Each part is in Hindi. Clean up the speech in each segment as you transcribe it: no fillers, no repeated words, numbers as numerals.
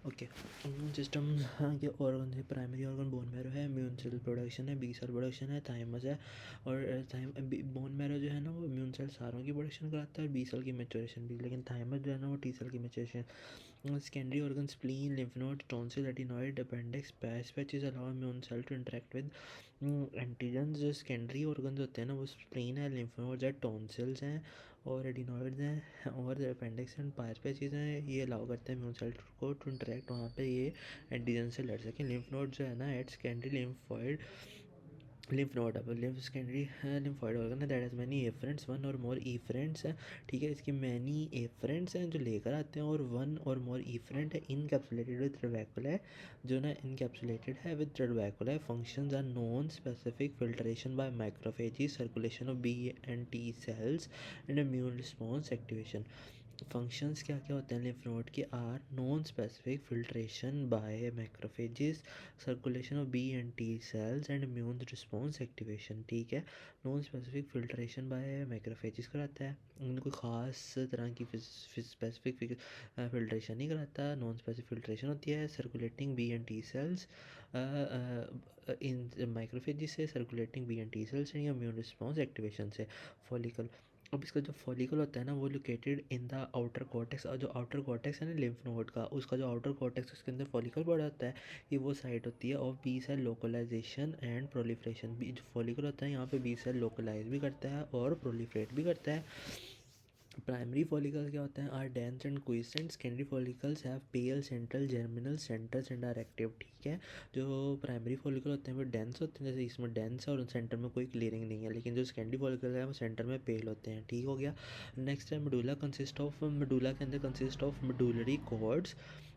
ओके। इम्यून सिस्टम के ऑर्गन है, प्राइमरी ऑर्गन बोन मैरो है, इम्यून सेल प्रोडक्शन है, बी सेल प्रोडक्शन है, थाइमस है। और बोन मैरो जो है ना वो इम्यून सेल सारों की प्रोडक्शन कराता है और बी सेल की मेचोरेशन भी, लेकिन थाइमस जो है ना वो टी सेल की maturation. Secondary organ spleen, lymph node, tonsil, retinoid, appendix, patches allow immune cell to interact with antigen. जो सेकेंडरी ऑर्गन होते हैं ना वो स्प्लीन है, लिम्फ नोड्स है, टॉन्सिल्स हैं और रेटिनॉइड्स हैं और अपेंडिक्स एंड पैचेस हैं। ये अलाउ करते हैं इम्यून सेल को टू इंटरेक्ट वहाँ पे ये एंटीजन से लड़ सकें। लिम्फ नोड जो है ना at secondary lymphoid, lymph node अब लिम्फ सेकेंडरी लिम्फॉइड ऑर्गन है that has many afferents, one or more ईफरेंट्स हैं। ठीक है, इसकी मैनी एफरेंट्स हैं जो लेकर आते हैं और वन और मोर ईफरेंट है इनकैप्सुलेटेड विद ट्रेबैकुला है, जो ना इनकैप्सुलेटेड है विद ट्रेबैकुला है। Functions are non specific, filtration by microphages, circulation of B and T cells and immune response activation. Functions क्या क्या होते हैं लिम्फ नोड के? Are non specific, filtration by macrophages, circulation of B and T cells and immune response activation. ठीक है, non specific filtration by macrophages कराता है, उनको ख़ास तरह की स्पेसिफिक फिल्ट्रेशन नहीं कराता, नॉन स्पेसिफिक फिल्ट्रेशन होती है। Circulating B and T cells in macrophages से, circulating B and T cells and immune response activation से। फॉलिकल, अब इसका जो फॉलिकल होता है ना वो located in the outer cortex, और जो आउटर कॉर्टेक्स है ना लिम्फ नोड का, उसका जो आउटर कॉर्टेक्स उसके अंदर फॉलिकल पड़ा होता है, ये वो साइट होती है और B cell localization and proliferation. B जो फॉलिकल होता है यहाँ पे बी सेल लोकलाइज भी करता है और प्रोलिफरेट भी करता है। प्राइमरी फॉलिकल्स क्या होते हैं? Are dense and quiescent, secondary follicles have pale central germinal centres and are active. ठीक है, जो प्राइमरी फॉलिकल होते हैं वो डेंस होते हैं, जैसे इसमें डेंस है और सेंटर में कोई क्लियरिंग नहीं है, लेकिन जो सेकेंडरी फॉलिकल है वो सेंटर में पेल होते हैं। ठीक हो गया। नेक्स्ट है मेडुला, कंसिस्ट ऑफ, मेडुला के अंदर कंसिस्ट ऑफ मेडुलरी कॉर्ड्स।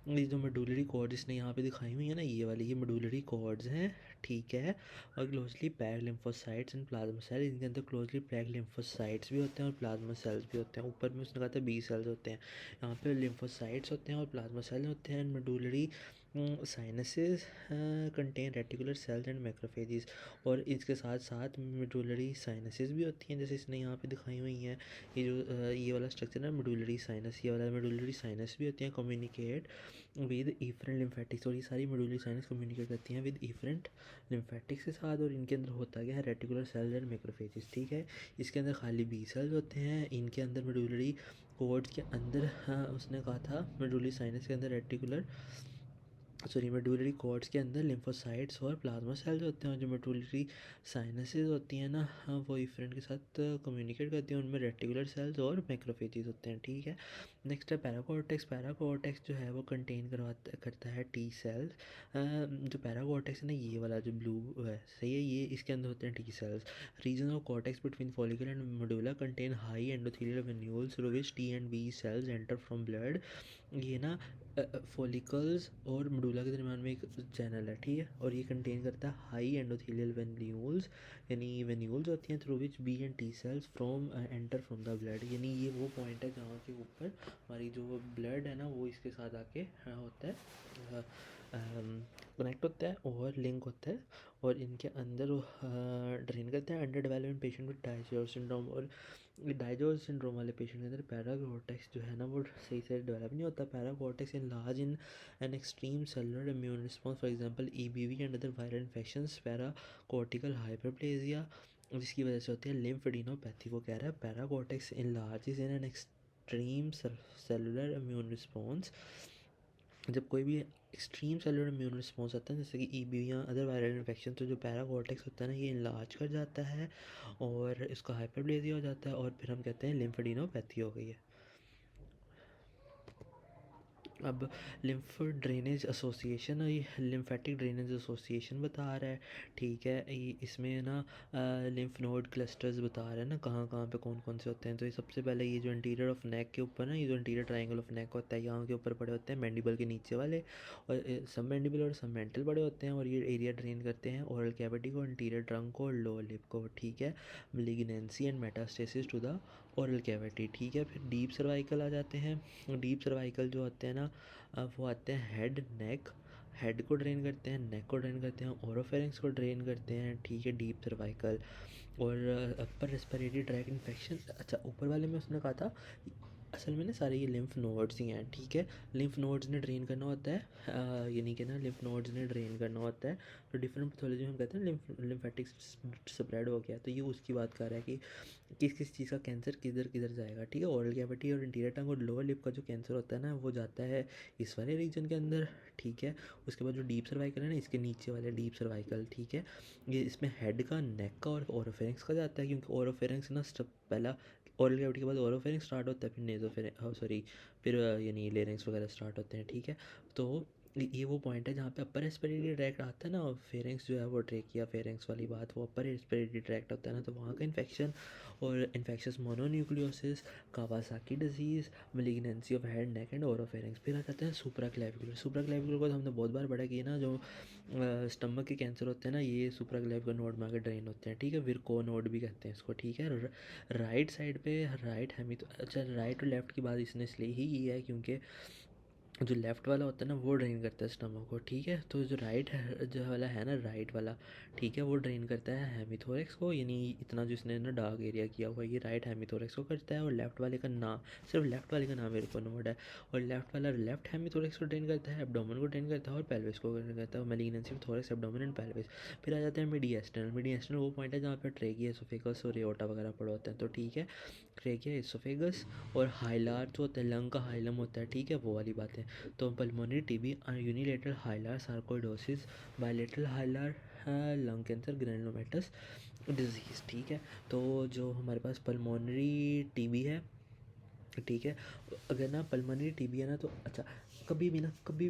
ये जो मेडुलरी कॉर्ड इसने यहाँ पे दिखाई हुई है ना ये वाली, ये मेडुलरी कॉर्ड्स हैं। ठीक है, और closely packed lymphocytes and plasma cell, इनके अंदर क्लोजली पैक्ड लिम्फोसाइट्स भी होते हैं और प्लाज्मा सेल्स भी होते हैं। ऊपर में उसने कहा था बी सेल्स होते हैं, यहाँ पे लिम्फोसाइट्स होते हैं और प्लाज्मा सेल होते हैं। Medullary sinuses contain reticular cells and macrophages, और इसके साथ साथ मेडुलरी साइनसेस भी होती हैं, जैसे इसने यहाँ पे दिखाई हुई हैं। ये जो ये वाला स्ट्रक्चर है मेडुलरी साइनस, ये वाला मेडुलरी साइनस भी होती हैं, कम्युनिकेट विद इफरेंट लिम्फेटिक्स, और ये सारी मेडुलरी साइनस कम्युनिकेट करती हैं विद इफरेंट लिम्फेटिक्स के साथ। और इनके अंदर होता क्या है? Reticular cells and macrophages. ठीक है, इसके अंदर खाली बी सेल्स होते हैं, इनके अंदर मेडुलरी कोर्ड्स के अंदर, हाँ उसने कहा था मेडुलरी साइनस के अंदर रेटिकुलर, सॉरी मेडुलरी कॉर्ड्स के अंदर लिम्फोसाइट्स और प्लाज्मा सेल्स होते हैं। जो मेडुलरी साइनसेस होती हैं ना, हाँ वो इफरेंट के साथ कम्युनिकेट करती हैं, उनमें रेटिकुलर सेल्स और मैक्रोफेजेस होते हैं। ठीक है, नेक्स्ट है पैराकॉर्टेक्स। पैराकॉर्टेक्स जो है वो कंटेन करता है टी सेल्स। जो पैराकॉर्टेक्स है ना ये वाला जो ब्लू है, सही है, ये इसके अंदर होते हैं T cells. Region of cortex between follicle and medulla contain high endothelial venules through which T and B cells enter from blood. ये ना फॉलिकल्स और मेडुला के दरमियान में एक चैनल है। ठीक है, और ये कंटेन करता है हाई एंडोथेलियल वेन्यूल्स, यानी वेन्यूल्स होती हैं through which B and T cells from enter from the blood. यानी ये वो पॉइंट है जहाँ के ऊपर हमारी जो ब्लड है ना वो इसके साथ आके होता है, कनेक्ट होता है और लिंक होता है, और इनके अंदर ड्रेन करते हैं। Under development patient with digest syndrome, और डाइजेस्ट सिंड्रोम वाले पेशेंट के अंदर पैराकॉर्टेक्स जो है ना वो सही से डेवलप नहीं होता। Paracortex in large in an extreme cellular immune response, for example EBV and other viral infections, paracortical hyperplasia, जिसकी वजह से होती है लिम्फेडिनोपैथी। को कह रहा है paracortex in large in an extreme cellular immune response, जब कोई भी एक्सट्रीम सेलुलर इम्यून रिस्पॉन्स आता है जैसे कि ईबी या अदर वायरल इन्फेक्शन, तो जो पैराकॉर्टेक्स होता है ना ये इनलार्ज कर जाता है और इसका हाइपरप्लेजिया हो जाता है, और फिर हम कहते हैं लिम्फेडिनोपैथी हो गई है। अब लिम्फ ड्रेनेज एसोसिएशन, ये लिम्फेटिक ड्रेनेज एसोसिएशन बता रहा है। ठीक है, ये इसमें ना लिम्फ नोड क्लस्टर्स बता रहा है ना कहाँ कहाँ पे कौन कौन से होते हैं। तो ये सबसे पहले ये जो इंटीरियर ऑफ नेक के ऊपर ना, ये जो इंटीरियर ट्रायंगल ऑफ नेक होता है यहाँ के ऊपर पड़े होते हैं मैंडिबल के नीचे वाले, और सब मैंडिबल और सब मेंटल पड़े होते हैं, और ये एरिया ड्रेन करते हैं ओरल कैविटी को, इंटीरियर ट्रंक को और लोअर लिप को। ठीक है, malignancy and metastasis to the oral cavity. ठीक है, फिर डीप सर्वाइकल आ जाते हैं। डीप सर्वाइकल जो होते हैं ना वो आते हैं हेड नेक, हेड को ड्रेन करते हैं, नेक को ड्रेन करते हैं, ओरोफेरिंक्स को ड्रेन करते हैं। ठीक है, डीप सर्वाइकल। और अपर रेस्पिरेटरी ट्रैक इन्फेक्शन, अच्छा ऊपर वाले में उसने कहा था असल में ना सारे ये लिम्फ नोड्स ही हैं, ठीक है। लिम्फ नोड्स ने ड्रेन करना होता है, यानी कि ना लिम्फ नोड्स ने ड्रेन करना होता है। तो डिफरेंट पैथोलॉजी में हम कहते हैं लिम्फेटिक स्प्रेड हो गया, तो ये उसकी बात कर रहा है कि किस किस चीज़ का कैंसर किधर किधर जाएगा, ठीक है। ओरल कैविटी और इंटीरियर टंग और लोअर लिप का जो कैंसर होता है ना, वो जाता है इस वाले रीजन के अंदर, ठीक है। उसके बाद जो डीप सर्वाइकल है ना, इसके नीचे वाले डीप सर्वाइकल, ठीक है, ये इसमें हेड का, नेक का और ओरोफेरिंक्स का जाता है, क्योंकि ओरोफेरिंक्स ना पहला ओरल कैविटी के बाद ओरोफेरिंक्स स्टार्ट होता है, फिर नेजोफेरिंक्स, सॉरी, फिर यानी लेरिंग्स वगैरह स्टार्ट होते हैं, ठीक है। तो ये वो पॉइंट है जहाँ पे अपर रेस्पिरेटरी ट्रैक्ट आता है ना, और फेरिंग्स जो है वो ट्रेकिया फेरिंग्स वाली बात, वो अपर रेस्पिरेटरी ट्रैक्ट होता है ना, तो वहाँ का इन्फेक्शन और infectious mononucleosis, Kawasaki disease, malignancy of head, neck and oropharynx. फिर आ जाते हैं सुप्राक्लेविकुलर। सुप्राक्लेविकुलर को तो हमने बहुत बार पढ़ा कि ना जो स्टमक के कैंसर होते हैं ना, ये सुप्राक्लेविकुलर नोड में आकर ड्रेन होते हैं, ठीक है। विरको नोड भी कहते हैं इसको, ठीक है। राइट साइड पे राइट हेमी, तो अच्छा राइट और लेफ्ट की बात इसने इसलिए ही की है क्योंकि जो लेफ़्ट वाला होता है ना, वो ड्रेन करता है स्टमक को, ठीक है। तो जो राइट है जो वाला है ना, राइट वाला, ठीक है, वो ड्रेन करता है हेमिथोरेक्स को, यानी इतना जो इसने ना डार्क एरिया किया हुआ है, ये राइट हेमिथोरेक्स को करता है। और लेफ़्ट वाले का नाम, सिर्फ लेफ़्ट वाले का नाम मेरे को नोड है, और लेफ़्ट वाला लेफ़्ट हेमिथोरेक्स को ड्रेन करता है, एब्डोमेन को ड्रेन करता है और पेल्विस को ड्रेन करता है, malignancy of thorax, abdomen and pelvis. फिर आ जाते हैं मीडिएस्टर्नल। मीडिएस्टर्नल वो पॉइंट है जहाँ पर ट्रेकिया, एसोफेगस और एओर्टा वगैरह पड़े होते हैं, तो ठीक है। ट्रेकिया, एसोफेगस और हाइलार जो होता है, लंग का हाइलम होता है, ठीक है, वो वाली बातें। तो pulmonary TB, unilateral hilar sarcoidosis, bilateral hilar lung cancer, granulomatous disease, ठीक है। तो जो हमारे पास पल्मोनरी टीबी है, ठीक है, अगर ना पल्मोनरी टीबी है ना, तो अच्छा, कभी भी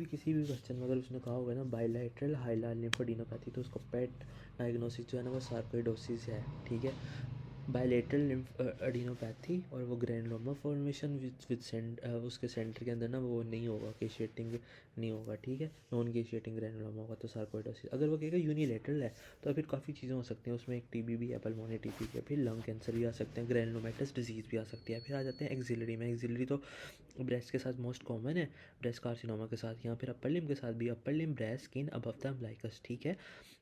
किसी भी क्वेश्चन में अगर उसने कहा होगा ना बायलैटरल हाइलर लिम्फोडेनोपैथी, तो उसको पेट डायग्नोसिस जो है ना वो सार्कोइडोसिस है, ठीक है। बायलेटरल लिम्फ एडिनोपैथी, और वो ग्रैनुलोमा फॉर्मेशन उसके सेंटर के अंदर ना वो नहीं होगा, केशिएटिंग नहीं होगा, ठीक है। नॉन केशिएटिंग ग्रैनुलोमा होगा तो सार्कोइडोसिस। अगर वो कहेगा यूनिलेटरल है तो फिर काफ़ी चीज़ें हो सकती हैं, उसमें एक टीबी भी है, पल्मोनरी टीबी है, फिर लंग कैंसर भी आ सकते हैं, ग्रैनुलोमेटस डिजीज़ भी आ सकती है। फिर आ जाते हैं एक्सिलरी में। एक्सिलरी तो ब्रेस्ट के साथ मोस्ट कॉमन है, ब्रेस्ट कार्सिनोमा के साथ, यहाँ फिर अपर लिम्ब के साथ भी, upper limb breast skin above the umbilicus, ठीक है।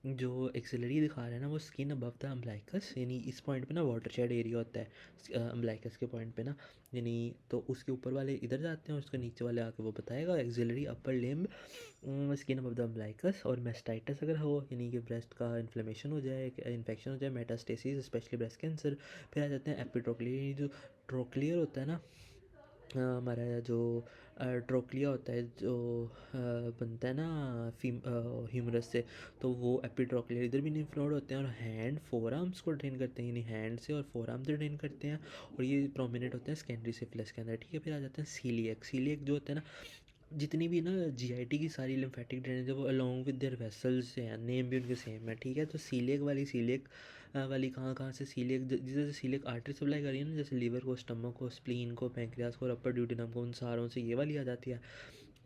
जो एक्सिलरी दिखा रहा है ना, वो स्किन अबव द अम्बलाइकस, यानी इस पॉइंट पे ना वाटर शेड एरिया होता है अम्बलाइकस के पॉइंट पे ना, यानी तो उसके ऊपर वाले इधर जाते हैं और उसके नीचे वाले आके वो बताएगा axillary upper limb skin above the umbilicus. और मेस्टाइटिस अगर हो, यानी कि ब्रेस्ट का इन्फ्लेमेशन हो जाए, इन्फेक्शन हो जाए, मेटास्टेसिस स्पेशली ब्रेस्ट कैंसर। फिर आ जाते हैं एपिट्रोक्लियर, जो ट्रोक्लियर होता है ना, हमारा जो ट्रोक्लिया होता है जो बनता है ना ह्यूमरस से, तो वो एपिट्रोक्लिया, इधर भी लिम्फ नोड होते हैं, और हैंड फोर आर्म्स को ड्रेन करते हैं, यानी हैंड से और फोर आर्म से ड्रेन करते हैं, और ये प्रोमिनेंट होते हैं सेकेंडरी सिफिलिस के अंदर, ठीक है। फिर आ जाते हैं सीलिएक। सीलिएक जो होता है ना, जितनी भी ना जीआईटी की सारी लिम्फेटिक ड्रेनेज है वो अलोंग विद देयर वेसल्स से हैं, नेम भी उनके सेम है, ठीक है। तो सीलिएक वाली कहाँ कहाँ से सीलिएक, जैसे सीलिएक आर्टरी सप्लाई करी है ना, जैसे लीवर को, स्टमक को, स्प्लीन को, पैंक्रियास को और अपर ड्यूडेनम को, उन सारों से ये वाली आ जाती है।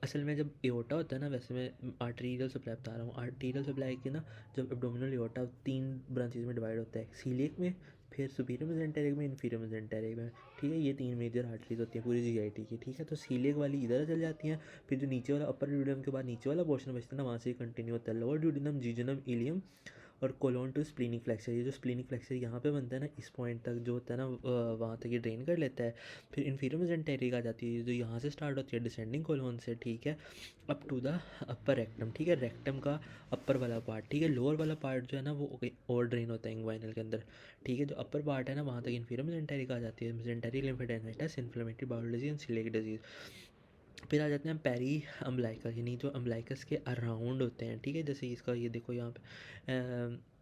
असल में जब एओर्टा होता है ना, वैसे मैं आर्टीरियल सप्लाई बता रहा हूँ, आर्टीरियल सप्लाई की ना, जब एब्डोमिनल एओर्टा 3 ब्रांचेज में डिवाइड होता है, सीलिएक में, फिर सुपीरियर मेसेंटेरिक में, इन्फीरियर मेसेंटेरिक में, ठीक है। ये 3 मेजर आर्टरीज होती हैं पूरी जीआईटी की, ठीक है। तो सीलिएक वाली इधर चल जाती हैं, फिर जो नीचे वाला अपर ड्यूडेनम के बाद नीचे वाला पोर्शन बचता है ना, वहाँ से कंटिन्यू होता है लोअर ड्यूडेनम, जीजनम, इलियम और कोलोन टू स्प्लीनिक फ्लेक्सर। ये जो स्प्लीनिक फ्लेक्सर यहाँ पे बनता है ना, इस पॉइंट तक जो होता है ना, वहाँ तक ये ड्रेन कर लेता है। फिर इन्फीरियर मेसेंटेरिक आ जाती है, जो यहाँ से स्टार्ट होती है डिसेंडिंग कोलोन से, ठीक है, up to the upper rectum, ठीक है। रेक्टम का अपर वाला पार्ट, ठीक है। लोअर वाला पार्ट जो है ना वो और ड्रेन होता है इंग्वाइनल के अंदर, ठीक है। जो अपर पार्ट है ना, वहाँ तक इन्फीरियर मेसेंटेरिक आ जाती है, mesenteric lymphadenitis, inflammatory bowel disease and coeliac disease. फिर आ जाते हैं पेरी अम्बलाइकस, यानी जो अम्बलाइकस के अराउंड होते हैं, ठीक है। जैसे इसका ये देखो यहाँ पे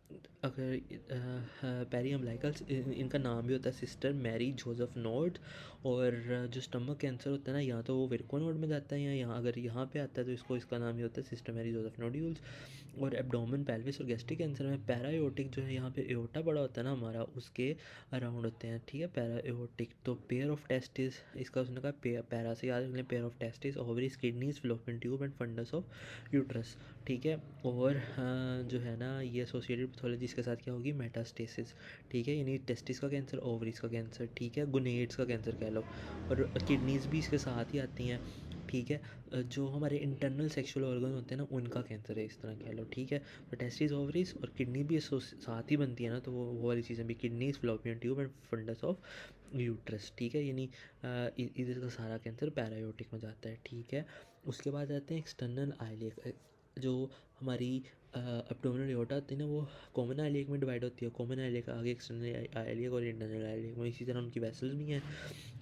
अगर पेरी अम्बलाइकस, इनका नाम भी होता है सिस्टर मैरी जोसेफ नोड। और जो स्टमक कैंसर होता है ना, यहाँ तो वो विरको नोड में जाता है, या यहाँ अगर यहाँ पे आता है तो इसको, इसका नाम ही होता है सिस्टर मैरी जोसेफ नोड्यूल्स। और एब्डोमेन, पेल्विस और गैस्ट्रिक कैंसर में पैरायोटिक जो है, यहाँ पे एओर्टा बड़ा होता है ना हमारा, उसके अराउंड होते हैं, ठीक है, पैरा एओर्टिक। तो पेयर ऑफ टेस्टिस, इसका उसने कहा पैरा से याद रखना, pair of testis, ovaries, kidneys, fallopian tube and fundus of uterus, ठीक है। और जो है ना, ये एसोसिएटेड पैथोलॉजी इसके साथ क्या होगी, मेटास्टेसिस, ठीक है, यानी टेस्टिस का कैंसर, ओवरीज का कैंसर, ठीक है, गुनेड्स का कैंसर कह लो, और किडनीज भी इसके साथ ही आती हैं, ठीक है। जो हमारे इंटरनल सेक्सुअल ऑर्गन होते हैं ना उनका कैंसर है, इस तरह कह लो, ठीक है। तो टेस्टिस, ओवरीज और किडनी भी साथ ही बनती है ना, तो वो वाली चीज़ें भी, kidneys, fallopian tube and fundus of uterus, ठीक है। यानी इधर का सारा कैंसर पैरायोटिक में जाता है, ठीक है। उसके बाद आते हैं एक्सटर्नल आइलेक, जो हमारी एब्डोमिनल एओर्टा होती है ना, वो कॉमन आइलेक में डिवाइड होती है। कॉमन आइलेक आगे एक्सटर्नल आइलेक और इंटरनल आइलेक में, इसी तरह उनकी वेसल्स भी हैं।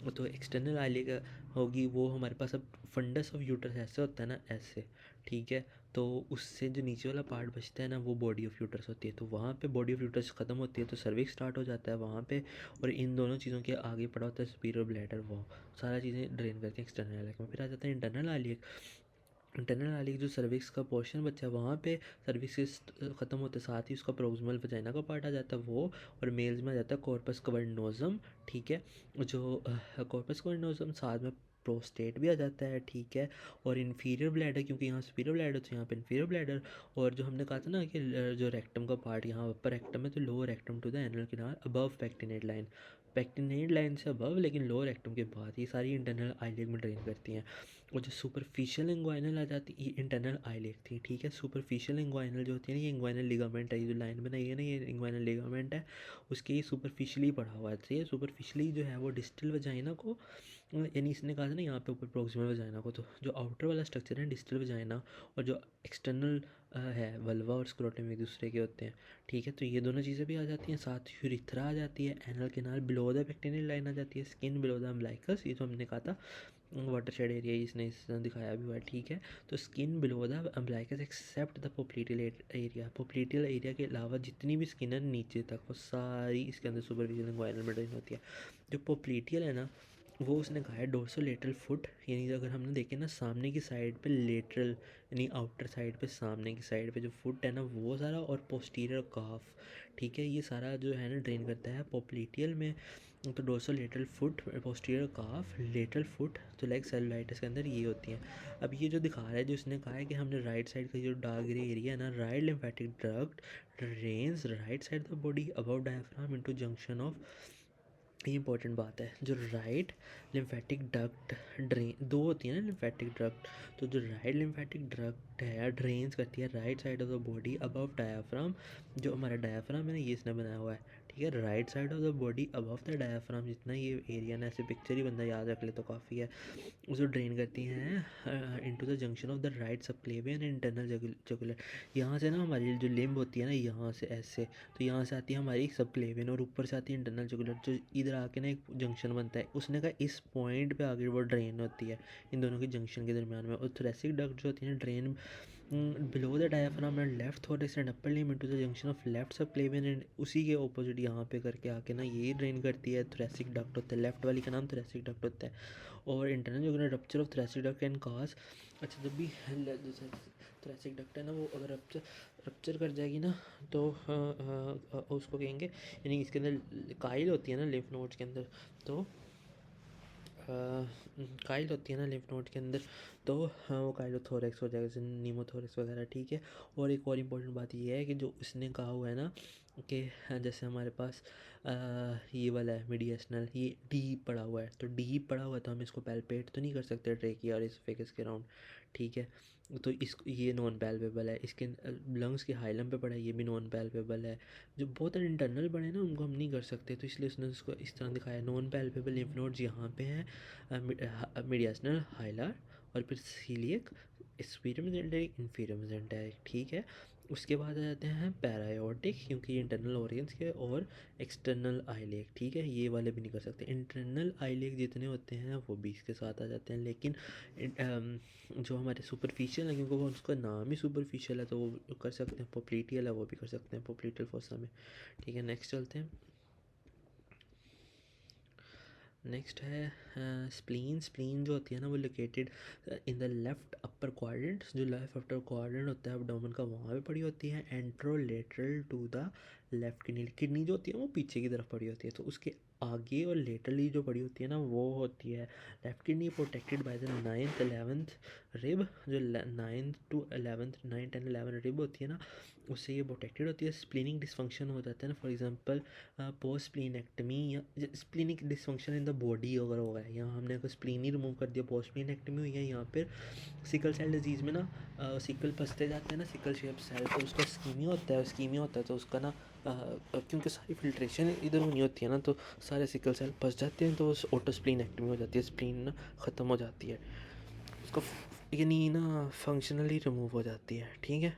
तो एक्सटर्नल आइलेक होगी वो हमारे पास, अब फंडस ऑफ यूट्रस ऐसे होता है ना, ऐसे, ठीक है। तो उससे जो नीचे वाला पार्ट बचता है ना, वो बॉडी ऑफ यूट्रस होती है। तो वहाँ पे बॉडी ऑफ यूट्रस ख़त्म होती है तो सर्विक्स स्टार्ट हो जाता है वहाँ पे। और इन दोनों चीज़ों के आगे पड़ा होता है सुपीरियर ब्लैडर, वो सारा चीज़ें ड्रेन करके एक्सटर्नल आइलेक में। फिर आ जाता है इंटरनल आइलेक। इंटरनल आइलेक जो सर्विक्स का पोर्शन बचा है वहाँ पे सर्विक्स ख़त्म होते साथ ही उसका प्रोक्सिमल वजाइना का पार्ट आ जाता है वो। और मेल्स में आ जाता है कॉर्पस कवर्नोजम, ठीक है। जो कॉर्पस कवर्नोजम, साथ में प्रोस्टेट भी आ जाता है, ठीक है। और इन्फीरियर ब्लैडर, क्योंकि यहाँ सुपीरियर ब्लैडर तो यहाँ पे इन्फीरियर ब्लैडर। और जो हमने कहा था ना कि जो रेक्टम का पार्ट यहाँ अपर रेक्टम है, तो lower rectum to the anal किनार above pectinate line, pectinate line से अबव लेकिन लोअर रेक्टम के बाद, ये सारी इंटरनल आइलेक में ड्रेन करती हैं। और जो सुपरफिशियल इंग्वाइनल आ जाती है, ये इंटरनल आइलेक थी, ठीक है। सुपरफिशियल इंग्वाइनल जो होती है ना, ये इंग्वाइनल लिगामेंट है, ये जो लाइन बनाई है ना, ये इंग्वाइनल लिगामेंट है, उसके ये सुपरफिशियली पड़ा हुआ है। तो ये सुपरफिशियली जो है वो डिस्टल वजाइना को, यानी इसने कहा था ना यहाँ पे ऊपर प्रोक्सिमल वजाइना को, तो जो आउटर वाला स्ट्रक्चर है डिस्टल वजाइना, और जो एक्सटर्नल है वल्वा और स्क्रोटम एक दूसरे के होते हैं, ठीक है। तो ये दोनों चीज़ें भी आ जाती हैं, साथ ही यूरिथ्रा आ जाती है, anal canal below the pectineal line आ जाती है, स्किन बिलो द अम्बिलिकस, ये तो हमने कहा था वाटर शेड एरिया, इसने इस तरह दिखाया भी हुआ है, ठीक है। तो skin below the umbilicus except the popliteal area, popliteal area के अलावा जितनी भी स्किन है नीचे तक वो सारी इसके अंदर सुपरफिशियल इंग्वाइनल में ड्रेन होती है। जो पोप्लिटियल है ना, वो उसने कहा है डोर्सोलेटरल फुट, यानी अगर हमने देखें ना सामने की साइड पे लेटरल, यानी आउटर साइड पे सामने की साइड पे जो फुट है ना वो सारा, और पोस्टीरियर काफ, ठीक है, ये सारा जो है ना ड्रेन करता है पोप्लिटियल में। तो डोर्सोलेटरल फुट, पोस्टीरियर काफ, लेटरल फुट, तो लेग सेलुलाइटिस के अंदर ये होती हैं। अब ये जो दिखा रहा है, जो इसने कहा है कि हमने राइट साइड का जो डार्क ग्रे एरिया है ना, right lymphatic duct drains right side the body about diaphragm into junction of, ये इंपॉर्टेंट बात है, जो राइट लिम्फेटिक डक्ट ड्रेन, दो होती है ना लिम्फेटिक डक्ट, तो जो राइट लिम्फेटिक डक्ट है ड्रेन्स करती है right side of the body above diaphragm, जो हमारा डायाफ्राम है ना ये इसने बनाया हुआ है, ठीक है। Right side of the body above the diaphragm, जितना ये एरिया ना, ऐसे पिक्चर ही बंदा याद रख ले तो काफ़ी है, उसको ड्रेन करती हैं into the junction of the right subclavian internal jugular. यहाँ से ना हमारी जो लिम्ब होती है ना, यहाँ से ऐसे, तो यहाँ से आती है हमारी सबक्लेवियन और ऊपर से आती है इंटरनल जगुलर, जो इधर आके ना एक जंक्शन बनता है। उसने कहा इस पॉइंट पे आगे वो ड्रेन होती है इन दोनों के जंक्शन के दरमियान में। और थोरेसिक डक्ट जो होती है drain below the diaphragm and left thorax and upper limb into the junction of left subclavian, and उसी के ऑपोजिट यहाँ पे करके आके ना ये ड्रेन करती है। थोरेसिक डक्ट होता है, लेफ्ट वाली का नाम थोरेसिक डक्ट होता है। और इंटरनल जो rupture of thoracic duct can cause, अच्छा जब भी जैसे थोरेसिक डक्ट है ना, वो अगर रप्चर कर जाएगी ना, तो उसको कहेंगे, यानी इसके अंदर काइल होती है ना लिम्फ नोड्स के अंदर, तो काइल होती है ना लिम्फ नोड के अंदर, तो वो काइलोथोरेक्स हो जाएगा, जैसे नीमोथोरेक्स वगैरह, ठीक है। और एक और इम्पोर्टेंट बात ये है कि जो इसने कहा हुआ है ना कि जैसे हमारे पास ये वाला है मीडिएशनल, ये डीप पड़ा हुआ है, तो डीप पड़ा हुआ है तो हम इसको पैल्पेट तो नहीं कर सकते ट्रेकिया और इसोफेगस के राउंड, ठीक है। तो इसको ये नॉन पैल्पेबल है। इसके लंग्स के हाइलम पे पड़ा है, ये भी नॉन पैल्पेबल है। जो बहुत इंटरनल बने ना उनको हम नहीं कर सकते, तो इसलिए उसने उसको इस तरह दिखाया। नॉन पैल्पेबल लिम्फ नोड्स यहाँ पे हैं, मीडियास्नल, हाइलर और फिर celiac, superior mesenteric, inferior mesenteric, ठीक है। उसके बाद आ जाते हैं पैरायोटिक, क्योंकि ये इंटरनल ऑर्गन्स के, और एक्सटर्नल आइलेक, ठीक है, ये वाले भी नहीं कर सकते। इंटरनल आइलेक जितने होते हैं वो 20 के साथ आ जाते हैं, लेकिन जो हमारे सुपरफिशियल है, क्योंकि वो उसका नाम ही सुपरफिशियल है, तो वो कर सकते हैं। पोप्लिटियल है वो भी कर सकते हैं, पोप्लिटियल फोसा में, ठीक है। नेक्स्ट चलते हैं। नेक्स्ट है स्प्लीन। स्प्लीन जो होती है ना वो located in the left upper quadrants, जो लेफ्ट अपर क्वाड्रेंट होता है एब्डोमेन का, वहाँ पे पड़ी होती है anterolateral to the left kidney. Kidney जो होती है वो पीछे की तरफ पड़ी होती है, तो उसके आगे और लेटरली जो पड़ी होती है ना वो होती है left kidney, protected by the 9th 11th rib. जो 9th to 11th 9 10 11 रिब होती है ना, उससे ये प्रोटेक्टेड होती है। स्प्लीनिक डिसफंक्शन हो जाता है ना, फॉर एग्जांपल पोस्ट स्प्लीनेक्टमी या splenic dysfunction in the body अगर होगा है, यहाँ हमने अगर स्प्लीन ही रिमूव कर दिया, पोस्ट स्प्लीनेक्टमी हुई है। यहाँ पर सिकल सेल डिजीज़ में ना सिकल फंसते जाते हैं ना, सिकल शेप सेल, तो उसका स्कीमिया होता है तो उसका ना क्योंकि सारी फिल्ट्रेशन इधर होनी होती है ना, तो सारे सिकल सेल फंस जाते हैं, तो ऑटो स्प्लीनेक्टमी हो जाती है, स्प्लीन ना ख़त्म हो जाती है, उसका यानी ना फंक्शनली रिमूव हो जाती है। ठीक है,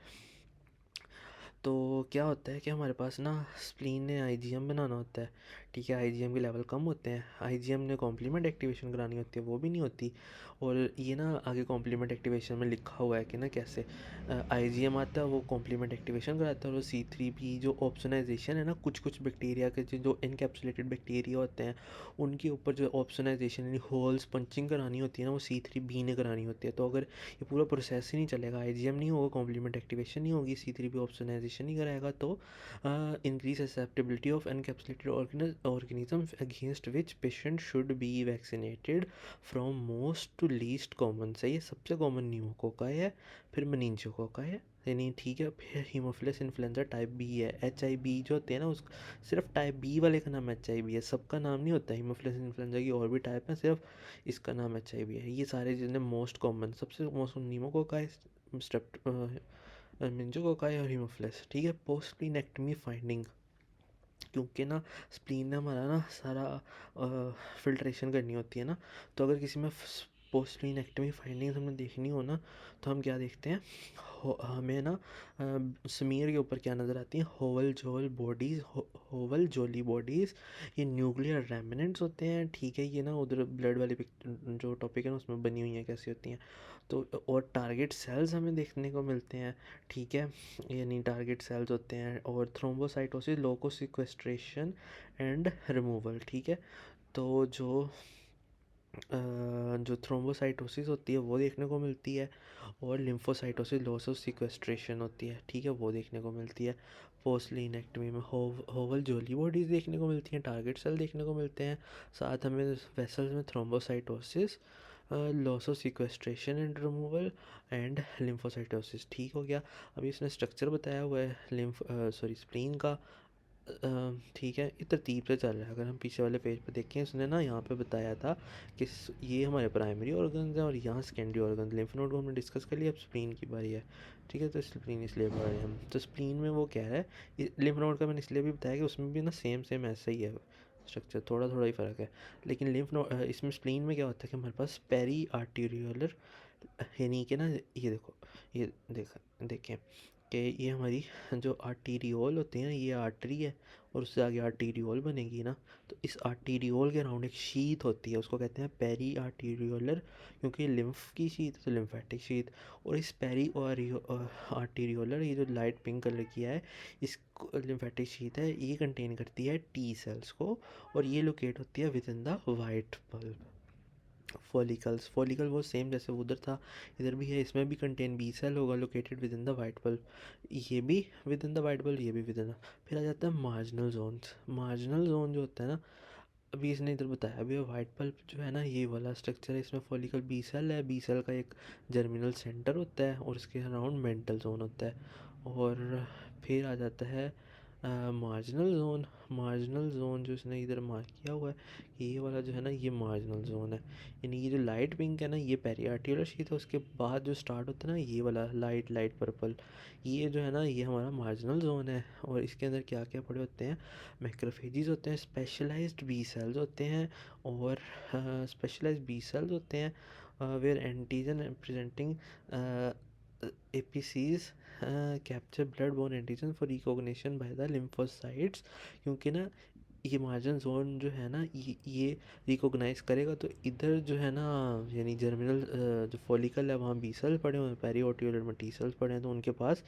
तो क्या होता है कि हमारे पास ना स्प्लीन ने आईजीएम बनाना होता है। ठीक है, आईजीएम के लेवल कम होते हैं, आईजीएम ने कॉम्प्लीमेंट एक्टिवेशन करानी होती है, वो भी नहीं होती। और ये ना आगे कॉम्प्लीमेंट एक्टिवेशन में लिखा हुआ है कि ना कैसे आईजीएम आता है वो कॉम्प्लीमेंट एक्टिवेशन कराता है। और C3b जो ऑप्सोनाइजेशन है ना, कुछ कुछ बैक्टीरिया के जो इनकैप्सुलेटेड बैक्टीरिया होते हैं उनके ऊपर जो ऑप्सोनाइजेशन यानी होल्स पंचिंग करानी होती है ना, वो C3b ने करानी होती है। तो अगर ये पूरा प्रोसेस ही नहीं चलेगा, आईजीएम नहीं होगा, कॉम्प्लीमेंट एक्टिवेशन नहीं होगी, C3b ऑप्सोनाइजेशन नहीं कराएगा, तो increase susceptibility of encapsulated organism against which patient should be vaccinated from most to least common. सही है, सबसे कॉमन न्यूमोकोकाई है, फिर मेनिंजियोकोकाई है, यानी ठीक है, फिर हीमोफिलस इन्फ्लुएंजा टाइप बी है। HIV जो होते हैं ना, उस सिर्फ टाइप बी वाले का नाम HIV है, सबका नाम नहीं होता। हीमोफिलस इन्फ्लुएंजा की और भी टाइप है, सिर्फ इसका नाम HIV है। ये सारे जितने मोस्ट कॉमन, सबसे मोस्ट न्यूमोकोकाई, मेनिंजियोकोकाई और हीमोफिलस। ठीक है, पोस्ट स्प्लीनेक्टमी फाइंडिंग, क्योंकि ना स्प्लीन ने हमारा ना सारा फिल्ट्रेशन करनी होती है ना, तो अगर किसी में पोस्ट स्प्लीनेक्टमी फाइंडिंग्स हमें देखनी हो ना, तो हम क्या देखते हैं, हमें ना समीर के ऊपर क्या नज़र आती है, होवल जोली बॉडीज़, ये न्यूक्लियर रेमिनेंट्स होते हैं। ठीक है, ये ना उधर ब्लड वाली जो टॉपिक है ना उसमें बनी हुई हैं कैसी होती हैं, तो और टारगेट सेल्स हमें देखने को मिलते हैं। ठीक है, यानी टारगेट सेल्स होते हैं, और थ्रोम्बोसाइटोसिस, लोकोसिक्वेस्ट्रेशन एंड रिमूवल। ठीक है, तो जो थ्रोम्बोसाइटोसिस होती है वो देखने को मिलती है, और लिम्फोसाइटोसिस लॉस ऑफ सिक्वेस्ट्रेशन होती है। ठीक है, वो देखने को मिलती है। पोस्टलिनेक्टमी में होवल जोली बॉडीज़ देखने को मिलती हैं, टारगेट सेल देखने को मिलते हैं, साथ हमें वेसल्स में thrombocytosis, loss of sequestration and removal and lymphocytosis. ठीक हो गया। अभी इसने स्ट्रक्चर बताया हुआ है स्प्लीन का। ठीक है, ये तरतीब से चल रहा है। अगर हम पीछे वाले पेज पे देखें, उसने ना यहाँ पे बताया था कि ये हमारे प्राइमरी ऑर्गन्स हैं और यहाँ सेकेंडरी ऑर्गन। लिम्फ नोड को हमने डिस्कस कर लिया, अब स्प्लीन की बारी है। ठीक है, तो स्प्लीन इसलिए पढ़ रहे हैं हम। तो स्प्लीन में वो कह रहा है, लिम्फ नोड का मैंने इसलिए भी बताया कि उसमें भी ना सेम ऐसा ही है स्ट्रक्चर, थोड़ा थोड़ा ही फ़र्क है। लेकिन लिम्फ नोड, इसमें स्प्लीन में क्या होता है कि हमारे पास पेरी आर्टीरियोलर, यानी कि ना ये देखो, ये देखें कि ये हमारी जो आर्टीरियोल होती है ना, ये आर्टरी है, और उससे आगे आर्टीरियोल बनेगी ना, तो इस आर्टीरियोल के अराउंड एक शीथ होती है, उसको कहते हैं पेरी आर्टीरियोलर, क्योंकि लिम्फ की शीथ तो लिम्फेटिक शीथ। और इस पेरी और आर्टीरियोलर, ये जो लाइट पिंक कलर की है, इस लिम्फेटिक शीथ है, ये कंटेन करती है T सेल्स को, और ये लोकेट होती है with in the white bulb. Follicle वो सेम जैसे उधर था इधर भी है, इसमें भी कंटेन बी सेल होगा located with in the white bulb, ये भी with in the white bulb, ये भी विद इन। फिर आ जाता है मार्जिनल जोन्स। मार्जिनल जोन जो होता है ना, अभी इसने इधर बताया, अभी वाइट बल्ब जो है ना ये वाला स्ट्रक्चर है, इसमें फॉलिकल बी सेल है, बी सेल का एक जर्मिनल सेंटर होता है, और इसके अराउंड मेंटल जोन होता है। और फिर आ जाता है मार्जिनल जोन जो इसने इधर मार्क किया हुआ है कि ये वाला जो है ना ये मार्जिनल जोन है, यानी ये जो लाइट पिंक है ना ये पेरियार्टिकुलर शीथ है, उसके बाद जो स्टार्ट होता है ना ये वाला लाइट पर्पल, ये जो है ना ये हमारा मार्जिनल जोन है। और इसके अंदर क्या क्या पड़े होते हैं, मैक्रोफेजेस होते हैं, स्पेशलाइज्ड बी सेल्स होते हैं, और स्पेशलाइज्ड बी सेल्स होते हैं, where antigen presenting APCs capture blood borne antigen for recognition by the lymphocytes. क्योंकि ना ये मार्जिन जोन जो है ना ये रिकॉग्नाइज करेगा, तो इधर जो है ना यानी जर्मिनल जो फॉलिकल है वहाँ बी सेल पड़े हुए हैं, पेरियोटिकुलर में T सेल्स पड़े हैं, तो उनके पास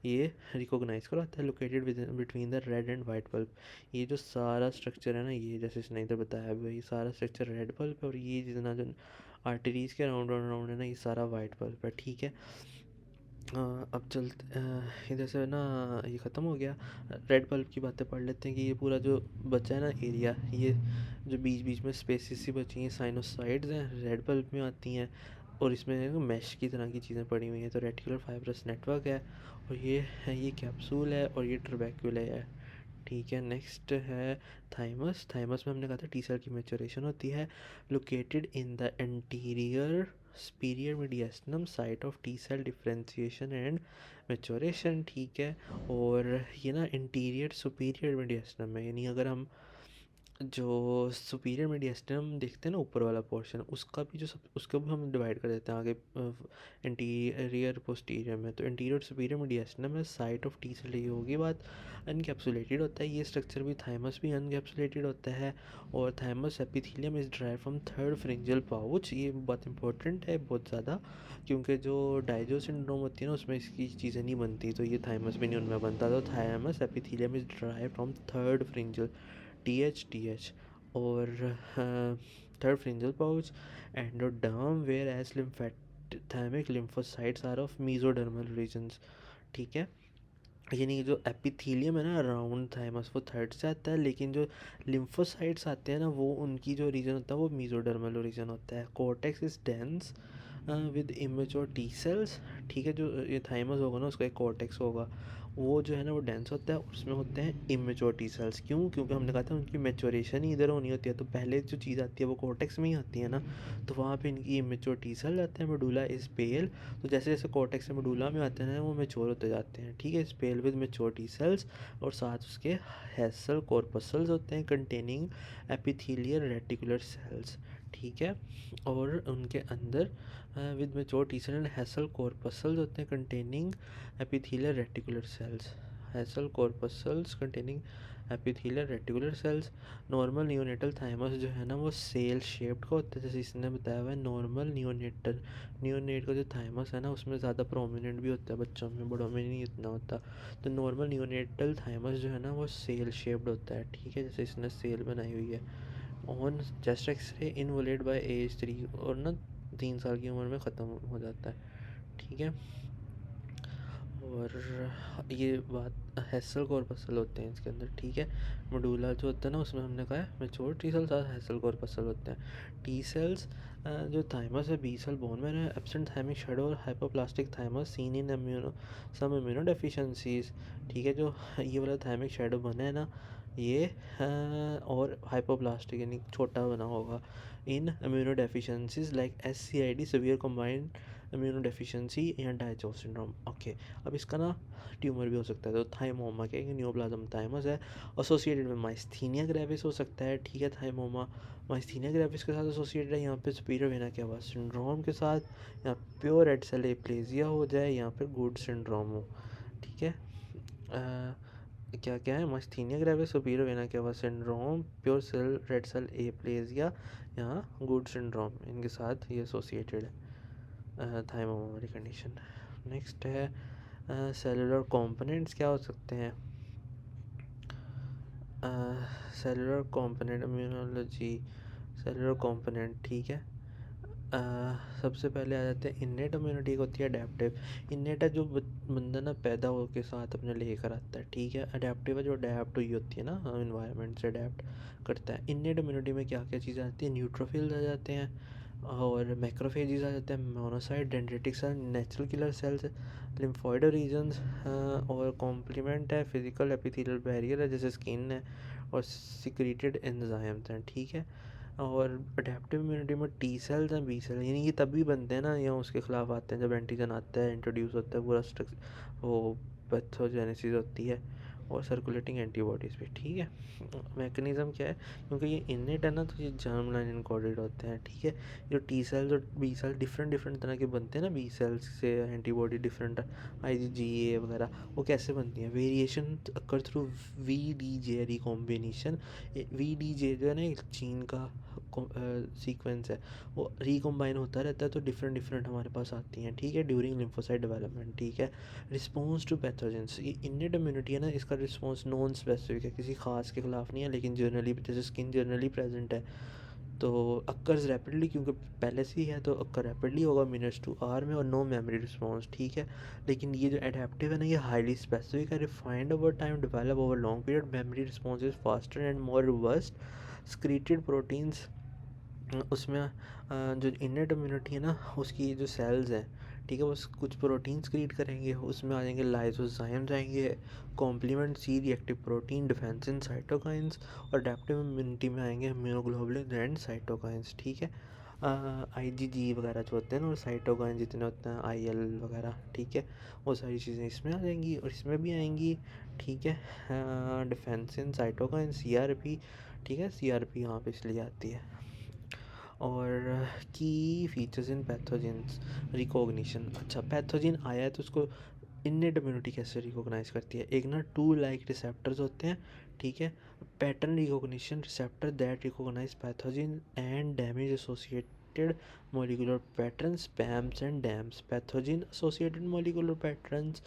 ये रिकॉग्नाइज कराता है located with between the red and white bulb. ये जो सारा स्ट्रक्चर है ना, ये जैसे इसने इधर बताया है, ये सारा स्ट्रक्चर रेड बल्ब है, और ये जितना जो आर्टरीज़ के राउंड राउंड है ना, ये सारा वाइट बल्ब है, ठीक है। अब चलते इधर से ना, ये ख़त्म हो गया। रेड बल्ब की बातें पढ़ लेते हैं कि ये पूरा जो बचा है ना एरिया, ये जो बीच बीच में स्पेसिस सी बची हैं, साइनोसाइड्स हैं, रेड बल्ब में आती हैं, और इसमें मैश की तरह की चीज़ें पड़ी हुई हैं। तो रेटिकुलर फाइब्रस नेटवर्क है, और ये है, ये कैप्सूल है, और ये ट्रबैक्यूले है, ठीक है। नेक्स्ट है थाइमस। थाइमस में हमने कहा था टी सेल की मेचुरेशन होती है, located in the anterior superior mediastinum site of T cell differentiation and maturation, ठीक है। और ये ना इंटीरियर सुपीरियर मीडियास्टिनम है, यानी अगर हम जो सुपीरियर मीडियास्टिनम देखते हैं ना ऊपर वाला पोर्शन, उसका भी जो सब उसको भी हम डिवाइड कर देते हैं आगे इंटीरियर पोस्टीरियर में। तो इंटीरियर सुपीरियर मीडियास्टिनम है, साइट ऑफ टी सेल, ये होगी बात। अनकैप्सुलेटेड होता है ये स्ट्रक्चर भी, थाइमस भी अनकैप्सुलेटेड होता है। और thymus epithelium is drive from third pharyngeal pouch, ये बहुत इंपॉर्टेंट है बहुत ज़्यादा, क्योंकि जो डाइजो सिंड्रोम होती है ना उसमें इसकी चीज़ें नहीं बनती, तो ये थाइमस भी नहीं उनमें बनता। तो thymus epithelium is drive from third pharyngeal T H और third pharyngeal pouch endoderm, whereas lymphatic lymphocytes are of mesodermal regions, ठीक है। यानी जो एपिथेलियम है ना अराउंड थाइमस वो थर्ड से आता है, लेकिन जो लिम्फोसाइट्स आते हैं ना वो उनकी जो रीजन होता है वो मीजोडर्मल रीजन होता है। Cortex is dense with immature T cells, ठीक है। जो ये थाइमस होगा ना उसका एक कोर्टेक्स होगा, वो जो है ना वो डेंस होता है, उसमें होते हैं इमेच्योर टी सेल्स। क्यों? क्योंकि हमने कहा था उनकी मेचोरेशन ही इधर होनी होती है, तो पहले जो चीज़ आती है वो कोर्टेक्स में ही आती है ना, तो वहाँ पे इनकी इमेच्योर टी सेल आते हैं। मेडुला इज पेल, तो जैसे जैसे कोर्टेक्स से मेडुला में आते हैं ना वो मेच्योर होते जाते हैं, ठीक है। Spell with mature T cells, और साथ उसके हेसल कॉर्पसल्स होते हैं कंटेनिंग एपिथेलियल रेटिकुलर सेल्स, ठीक है। और उनके अंदर with mature T cell and Hassall corpuscles होते हैं containing epithelial reticular cells, Hassall corpuscles containing epithelial reticular cells. Normal neonatal thymus जो है ना वो सेल शेप्ड का होता है, जैसे इसने बताया हुआ है। नॉर्मल नियोनेट का जो थाइमस है ना उसमें ज़्यादा प्रोमिनेंट भी होता है, बच्चों में, बड़ों में नहीं इतना होता। तो नॉर्मल नियोनेटल थाइमस जो है ना वो सेल शेप्ड होता है, ठीक है, जैसे इसने सेल बनाई हुई है। On chest X-ray involved by age 3, और ना 3 साल की उम्र में ख़त्म हो जाता है, ठीक है। और ये बात हेसल कॉर्पसल होते हैं इसके अंदर, ठीक है। मेडुला जो होता है ना उसमें हमने कहा है मैच्योर टी सेल्स और हेसल कॉर्पसल होते हैं। टी सेल्स जो थाइमस है बी सेल बोन में है, एब्सेंट थाइमिक शेडो और hypoplastic thymus seen in immuno deficiencies, ठीक है। जो ये वाला थाइमिक शेडो बना है ना ये और हाइपोप्लास्टिक यानी छोटा बना होगा in immunodeficiencies like SCID severe combined immunodeficiency या डाइजो सिंड्रोम, ओके। अब इसका ना ट्यूमर भी हो सकता है, तो थाइमोमा क्या है, न्यूप्लाज्म थाइमस है, एसोसिएटेड में माइस्थीनिया ग्रेविस हो सकता है, ठीक है। थाइमोमा माइस्थीनिया ग्रेविस के साथ एसोसिएटेड है, यहाँ पे सुपीरियर वेना क्या हुआ सिंड्रोम के साथ, यहाँ प्योर रेड सेल एप्लेजिया हो जाए, यहाँ पे गुड सिंड्रोम हो, ठीक है। क्या क्या है, माइस्थीनिया ग्रेविस, सुपीरियर वेना क्या हुआ syndrome, pure cell red cell aplasia, यहाँ गुड सिंड्रोम, इनके साथ ये एसोसिएटेड है थाइमोमा वाली कंडीशन। नेक्स्ट है सेलुलर कंपोनेंट्स क्या हो सकते हैं, cellular component immunology, cellular component, ठीक है। सबसे पहले आ जाते हैं इन्नेट इम्यूनिटी, होती है अडेप्टिव। इन्नेट है जो बंदा ना पैदा हो के साथ अपने लेकर आता है, ठीक है। अडेप्टिव है जो अडेप्ट हुई होती है ना इन्वायरमेंट से अडेप्ट करता है। इन्नेट इम्यूनिटी में क्या क्या चीज़ें आती हैं, न्यूट्रोफिल्स आ जाते हैं, और मैक्रोफेजेस आ जाते हैं, monocyte, dendritic cell, natural killer cells, lymphoid regions, और कॉम्प्लीमेंट है, फिजिकल एपिथेलियल बैरियर है जैसे स्किन है, और सिक्रीटेड एंजाइम्स हैं, ठीक है। और अडेप्टिव इम्यूनिटी में टी सेल्स हैं, बी सेल, यानी ये तभी बनते हैं ना या उसके खिलाफ आते हैं जब एंटीजन आता है, इंट्रोड्यूस होता है, पूरा स्ट्रक्चर वो पैथोजेनेसिस होती है, और सर्कुलेटिंग एंटीबॉडीज़ भी, ठीक है। मैकेनिज़्म क्या है, क्योंकि ये इननेट है ना तो ये जर्म लाइन इनकोडेड होते हैं, ठीक है। जो टी सेल्स और बी सेल्स डिफरेंट डिफरेंट तरह के बनते हैं ना, बी सेल्स से एंटीबॉडी डिफरेंट IgA वगैरह, वो कैसे बनती हैं, वेरिएशन अकर थ्रू VDJ रिकॉम्बिनेशन। VDJ जो है ना एक जीन का सीक्वेंस है, वो रिकम्बाइन होता रहता है, तो डिफरेंट डिफरेंट हमारे पास आती हैं, ठीक है, ड्यूरिंग लिम्फोसाइट डेवलपमेंट, ठीक है। रिस्पॉन्स टू पैथोजेंस, ये इन्नेट इम्यूनिटी है ना इसका रिस्पॉन्स नॉन स्पेसिफिक है, किसी खास के खिलाफ नहीं है, लेकिन जनरली जैसे स्किन जनरली प्रेजेंट है, तो अक्कर्स रैपिडली, क्योंकि पहले से ही है तो अक्कर रैपिडली होगा मिनट्स टू आवर में, और नो मेमोरी रिस्पॉन्स, ठीक है। लेकिन ये जो एडेप्टिव है ना, ये हाईली स्पेसिफिक है, refined over time, develop over long period, memory response is faster and more robust, secreted proteins उसमें जो इननेट इम्यूनिटी है ना उसकी जो सेल्स हैं, ठीक है, वो कुछ प्रोटीन्स क्रिएट करेंगे, उसमें आ जाएंगे लाइसोजाइम्स आएंगे, complement C reactive protein, defensin cytokines, और अडेप्टिव इम्यूनिटी में आएंगे इम्यूनोग्लोबुलिन एंड साइटोकाइंस, ठीक है। आईजीजी वगैरह जो होते हैं ना, और साइटोकाइन जितने होते हैं, आईएल वगैरह, ठीक है, वो सारी चीज़ें इसमें आ जाएंगी और इसमें भी आएंगी, ठीक है। डिफेंसिन साइटोकाइन सीआरपी, ठीक है, सीआरपी यहाँ पे इसलिए आती है। और की फीचर्स इन पैथोजेंस रिकॉग्निशन, अच्छा पैथोजन आया है तो उसको इननेट इम्यूनिटी कैसे रिकॉग्नाइज करती है? एक ना टू लाइक रिसेप्टर्स होते हैं, ठीक है, pattern recognition receptor that recognize pathogen and damage associated molecular patterns, PAMPs and DAMPs, pathogen associated molecular patterns,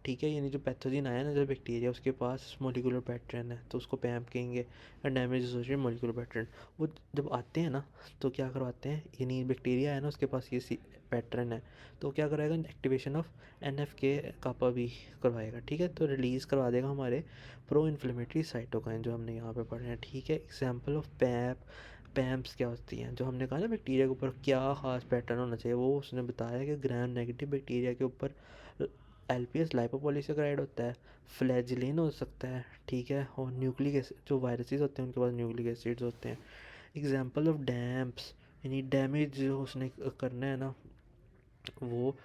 ठीक है, यानी जो पैथोजन आया ना, जो बैक्टीरिया उसके पास मोलिकुलर पैटर्न है तो उसको पैम्प कहेंगे, या डैमेज एसोसिएटेड मोलिकुलर पैटर्न। वो जब आते हैं ना तो क्या करवाते हैं, यानी बैक्टीरिया है ना उसके पास ये पैटर्न है, तो क्या कराएगा, एक्टिवेशन ऑफ NF-k कापा भी करवाएगा, ठीक है, तो रिलीज़ करवा देगा हमारे प्रो इन्फ्लेमेटरी साइटोकाइन जो हमने यहाँ पे पढ़े हैं, ठीक है। एग्जाम्पल ऑफ पैम्प्स क्या होती हैं, जो हमने कहा ना बैक्टीरिया के ऊपर क्या ख़ास पैटर्न होना चाहिए, वो उसने बताया कि ग्राम नेगेटिव बैक्टीरिया के ऊपर LPS लाइपोपॉलीसेकेराइड होता है, फ्लैजिलिन हो सकता है, ठीक है, और न्यूक्लिक एसिड, जो वायरसेस होते हैं उनके पास न्यूक्लिक एसिड्स होते हैं। एग्जाम्पल ऑफ डैम्प्स, यानी डैमेज जो उसने करना है ना वो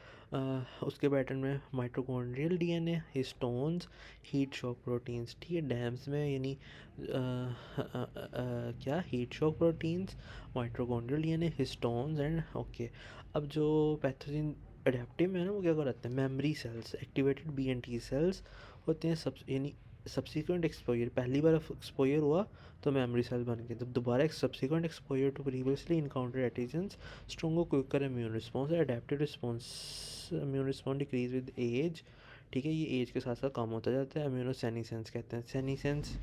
उसके पैटर्न में mitochondrial DNA, histones, heat shock proteins, ठीक है, डैम्स में यानी क्या heat shock proteins, mitochondrial DNA, histones and okay. अब जो पैथोजन अडेप्टिव में है ना वो क्या कराते हैं, memory cells, activated BNT cells होते हैं, सब यानी सब्सिक्वेंट एक्सपोजर, पहली बार एक्सपोजर हुआ तो मेमोरी सेल बन गए, जब दोबारा subsequent exposure to previously encountered antigens, stronger quicker immune response, adaptive response, immune response decrease with age, ठीक है, ये एज के साथ साथ कम होता जाता है। इम्यूनो सेनिसेंस कहते हैं, सेनिसेंस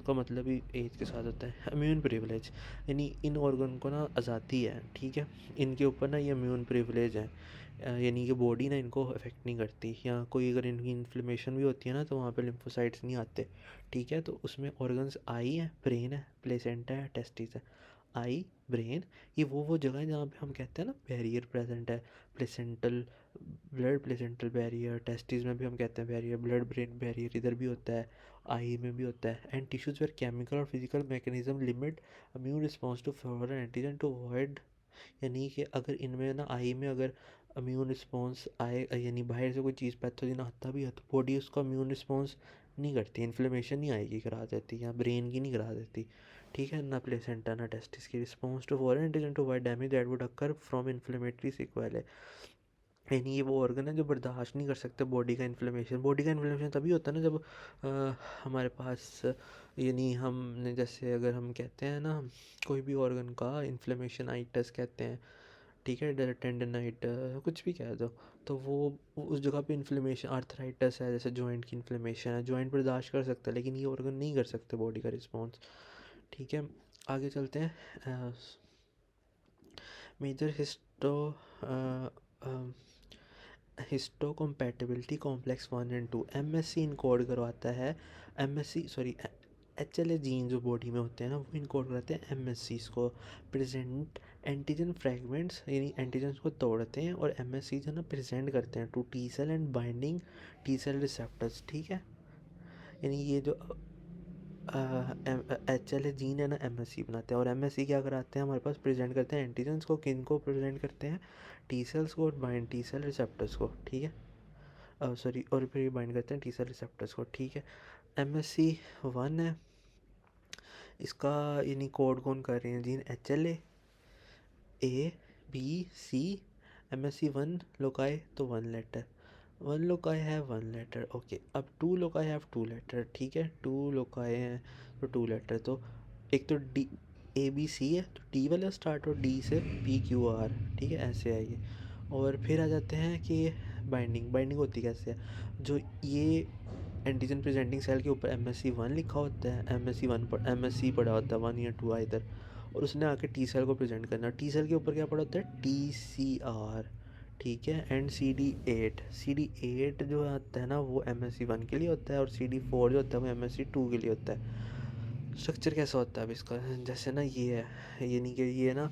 का मतलब ही एज के साथ होता है। इम्यून प्रिविलेज, यानी इन ऑर्गन को ना आज़ादी है, ठीक है, इनके ऊपर ना ये इम्यून प्रिविलेज है, यानी कि बॉडी ना इनको अफेक्ट नहीं करती, या कोई अगर इनकी इन्फ्लेमेशन भी होती है ना तो वहाँ पे लिम्फोसाइट्स नहीं आते, ठीक है। तो उसमें ऑर्गन्स आई है, ब्रेन है, प्लेसेंटा है, टेस्टिस है। आई, ब्रेन, ये वो जगह है जहाँ पे हम कहते हैं ना बैरियर प्रेजेंट है, placental blood placental barrier, testis में भी हम कहते हैं बैरियर, ब्लड ब्रेन बैरियर इधर भी होता है, आई में भी होता है। एंड टिश्यूज वेयर केमिकल और physical mechanism limit immune response to foreign antigen to avoid, यानी कि अगर इनमें ना आई में अगर इम्यून रिस्पॉन्स आए, यानी बाहर से कोई चीज़ पैथोजन आता भी है तो बॉडी उसका इम्यून रिस्पॉन्स नहीं करती, इन्फ्लेमेशन नहीं आएगी करा देती, या ब्रेन की नहीं करा देती, ठीक है, ना प्लेसेंटा ना टेस्टिस की। Response to foreign antigen to avoid damage that would occur from inflammatory sequel, यानी ये वो ऑर्गन है जो बर्दाश्त नहीं कर सकते बॉडी का इन्फ्लेमेशन। बॉडी का इन्फ्लेमेशन तभी होता है ना जब हमारे पास, यानी हमने जैसे अगर हम कहते हैं ना कोई भी ऑर्गन का इन्फ्लेमेशन आइटस कहते हैं, ठीक है, टेंडनाइट कुछ भी कह दो, तो वो उस जगह पे इन्फ्लेमेशन, आर्थराइटिस है, जैसे जॉइंट की इन्फ्लेमेशन है, जॉइंट बर्दाश्त कर सकता है लेकिन ये ऑर्गन नहीं कर सकते बॉडी का रिस्पॉन्स, ठीक है। आगे चलते हैं, मेजर हिस्टोकम्पैटिबिलिटी कॉम्प्लेक्स 1 और 2, MSC इनकोड करवाता है, MSC सॉरी HLA जीन जो बॉडी में होते हैं ना वो इनकोड कराते हैं MSCs को, प्रेजेंट एंटीजन फ्रैगमेंट्स, यानी एंटीजन को तोड़ते हैं, और MSC जो ना प्रेजेंट करते हैं to T cell and binding T cell receptors, ठीक है, यानी ये जो HLA जीन है ना MSC बनाते हैं, और MSC क्या कराते हैं, हमारे पास प्रेजेंट करते हैं एंटीजन्स को, किन को प्रेजेंट करते हैं, T सेल्स को और बाइंड T सेल रिसेप्टर्स को, ठीक है, सॉरी, और फिर ये बाइंड करते हैं T सेल रिसेप्टर्स को, ठीक है। MSC1 है इसका, यानी कोड कौन कर रहे हैं gene HLA A B C, MSC1 loci तो 1 लेटर, 1 लोकाई है 1 लेटर, ओके। अब 2 लोकाई हैव 2 लेटर, ठीक है, 2 लोकाई हैं तो 2 लेटर, तो एक तो D ABC है तो D वाला स्टार्ट और D से PQR, ठीक है, ऐसे आइए। और फिर आ जाते हैं कि बाइंडिंग होती कैसे है, जो ये एंटीजन प्रेजेंटिंग सेल के ऊपर MSC1 लिखा होता है, MSC1 पर MSC पड़ा होता है 1 या 2 इधर, और उसने आके टी सेल को प्रेजेंट करना। टी सेल के ऊपर क्या पड़ा होता है, TCR, ठीक है, एंड CD8 जो आता है ना वो MSc1 के लिए होता है, और CD4 जो होता है वो MSc2 के लिए होता है। स्ट्रक्चर कैसा होता है अब इसका, जैसे ना ये है, ये नहीं कि ये ना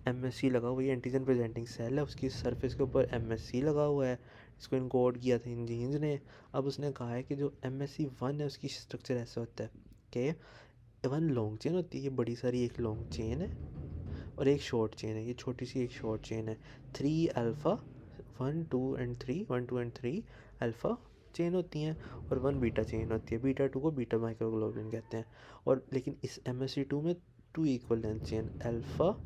MSc लगा हुआ, ये एंटीजन प्रेजेंटिंग सेल है, उसकी सरफेस के ऊपर MSc लगा हुआ है, इसको इनकोड किया था इन जीन्स ने। अब उसने कहा है कि जो MSc1 है उसकी स्ट्रक्चर ऐसा होता है कि 1 लॉन्ग चेन होती है, ये बड़ी सारी एक लॉन्ग चेन है, और एक शॉर्ट चेन है, ये छोटी सी एक शॉर्ट चेन है। 3 अल्फ़ा, 1 2 एंड 3 अल्फ़ा चेन होती हैं, और 1 बीटा चेन होती है। बीटा 2 को बीटा माइक्रोग्लोबिन कहते हैं। और लेकिन इस MSc2 में 2 इक्वल लेंथ चेन, अल्फ़ा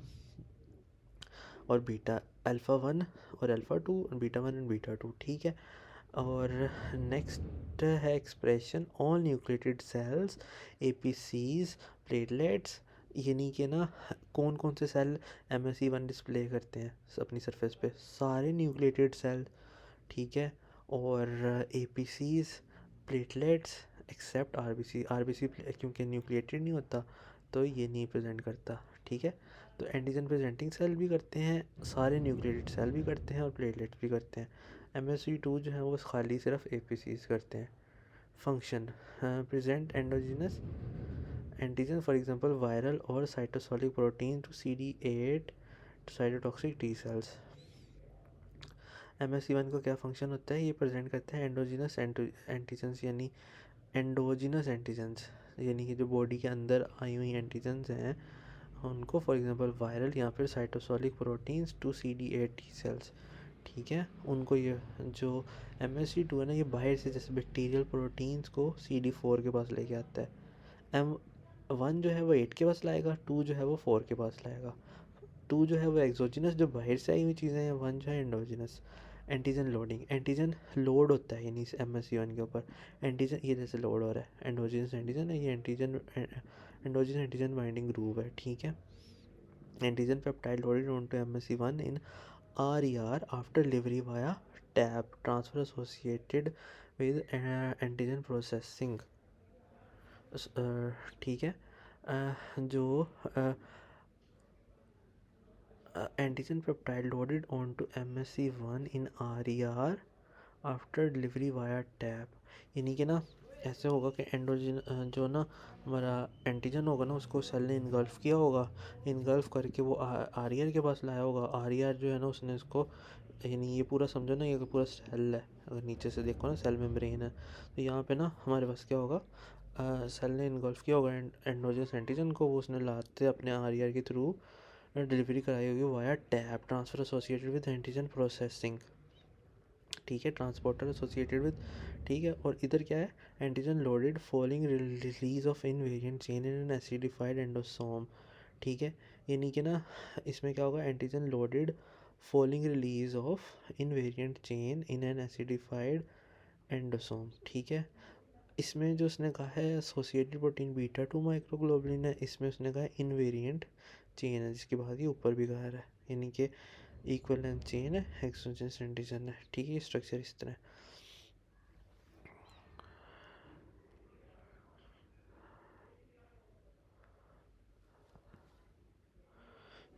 और बीटा, अल्फ़ा 1 और अल्फ़ा 2, बीटा 1 एंड बीटा 2, ठीक है। और नेक्स्ट है expression, all nucleated cells, APCs, platelets, यानी कि ना कौन कौन से सेल MSc1 डिस्प्ले करते हैं अपनी सरफेस पे, सारे न्यूक्लिएटेड सेल, ठीक है। और APCs, प्लेटलेट्स, एक्सेप्ट RBC क्योंकि न्यूक्लिएटेड नहीं होता तो ये नहीं प्रेजेंट करता, ठीक है। तो एंटीजन प्रेजेंटिंग सेल भी करते हैं, सारे न्यूक्लिएटेड सेल भी करते हैं, और प्लेटलेट्स भी करते हैं। MSc2 जो है वो खाली सिर्फ APCs करते हैं। Function, present endogenous antigen for example viral और cytosolic protein to CD8 cytotoxic T cells. MSc1 को क्या फंक्शन होता है, ये प्रेजेंट करते हैं एंडोजिनस एंटीजन्स, यानी एंडोजिनस एंटीजन्स, यानी कि जो बॉडी के अंदर आई हुई एंटीजन्स हैं उनको, फॉर एग्जांपल वायरल या फिर cytosolic proteins to CD8 T cells, ठीक है, उनको। ये जो MSc2 है ना, ये बाहर से जैसे बैक्टीरियल प्रोटीन्स को CD4 के पास लेके आता है। M1 जो है वो 8 के पास लाएगा, 2 जो है वो 4 के पास लाएगा। 2 जो है वो एक्सोजिनस, जो बाहर से आई हुई चीज़ें हैं, 1 जो है endogenous. Antigen loading, antigen load होता है यानी MSc1 के ऊपर एंटीजन, ये जैसे लोड हो रहा है, एंडोजिनस एंटीजन है, ये एंडोजिनस एंटीजन बाइंडिंग ग्रुप है, ठीक है। Antigen peptide loaded onto MSc1 in RER after delivery via TAP transfer associated with antigen processing, ठीक है। जो antigen peptide loaded onto MSc1 in RER after delivery via tap, यानी कि ना ऐसे होगा कि एंडोजिन जो ना हमारा एंटीजन होगा ना उसको सेल ने इनगल्फ किया होगा, इनगल्फ करके वो आरियर के पास लाया होगा। आरियर जो है ना उसने इसको, यानी ये पूरा समझो ना, ये पूरा सेल है, अगर नीचे से देखो ना सेल मेम्ब्रेन है, तो यहाँ पे ना हमारे पास क्या होगा, सेल ने इनगल्फ किया होगा एंडोजिनस एंटीजन को, वो उसने लाते अपने आरियर के थ्रू डिलीवरी कराई होगी via tap transfer associated with antigen processing, ठीक है, ट्रांसपोर्टर एसोसिएटेड विद, ठीक है। और इधर क्या है, antigen loaded following release of invariant chain in an acidified endosome, ठीक है। यानी कि ना इसमें क्या होगा, antigen loaded following release of invariant chain in an acidified endosome, ठीक है। इसमें जो उसने कहा है एसोसिएटेड प्रोटीन बीटा 2 माइक्रोग्लोबुलिन है, इसमें उसने कहा इनवेरिएंट चेन है, जिसकी बात ये ऊपर भी कहा है, यानी कि इक्वल लेंथ चेन है, एक्सोजेनस एंटीजन है, ठीक है। स्ट्रक्चर इस तरह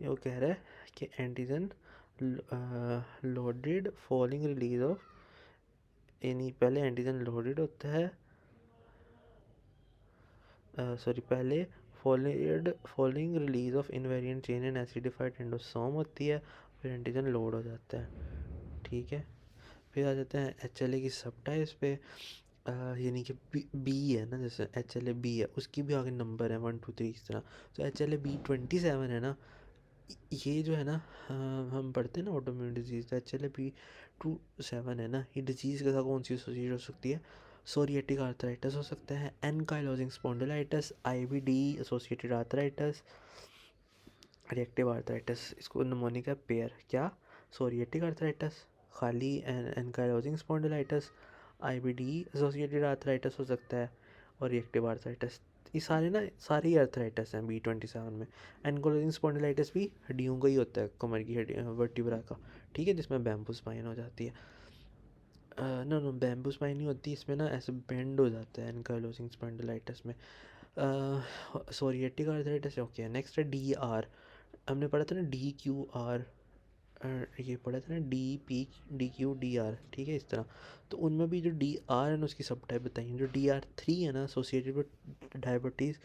ये वो कह रहा है कि antigen loaded following release of, यानी पहले एंटीजन लोडेड होता है, सॉरी पहले following release of invariant chain and acidified endosome होती है, फिर एंटीजन लोड हो जाता है, ठीक है। फिर आ जाते हैं HLA की सब टाइप्स पे, यानी कि बी है ना, जैसे HLA बी है, उसकी भी आगे नंबर है 1 2 3 इस तरह। तो HLA-B27 है ना, ये जो है ना, हम पढ़ते हैं ना ऑटोइम्यून डिजीज़, तो HLA-B27 है ना, ये डिजीज़ के साथ कौन सी एसोसिएट हो सकती है, सोरियाटिक आर्थराइटिस हो सकता है, ankylosing spondylitis, IBD associated arthritis, reactive arthritis, इसको निमोनिक है पेयर, क्या, सोरियाटिक आर्थराइटिस खाली, ankylosing spondylitis, IBD associated arthritis हो सकता है, और रिएक्टिव आर्थराइटिस। ये सारे ना, सारे ही आर्थराइटिस हैं B27 में। एनकाइलोजिंग स्पॉन्डिलाइटिस भी हड्डियों का ही होता है, कमर की हड्डी, वर्टिब्रा का, ठीक है, जिसमें बैम्बू स्पाइन हो जाती है। नो नो बैम्बू स्पाइन नहीं होती इसमें ना, ऐसे बेंड हो जाता है एनकाइलोजिंग स्पॉन्डिलाइटिस में। Psoriatic arthritis okay. नेक्स्ट है DR, हमने पढ़ा था ना DQR, ये पढ़ा था ना DPDQDR, ठीक है इस तरह। तो उनमें भी जो DR है ना उसकी सब टाइप बताइए। जो DR3 है ना एसोसिएटेड विद डायबिटीज़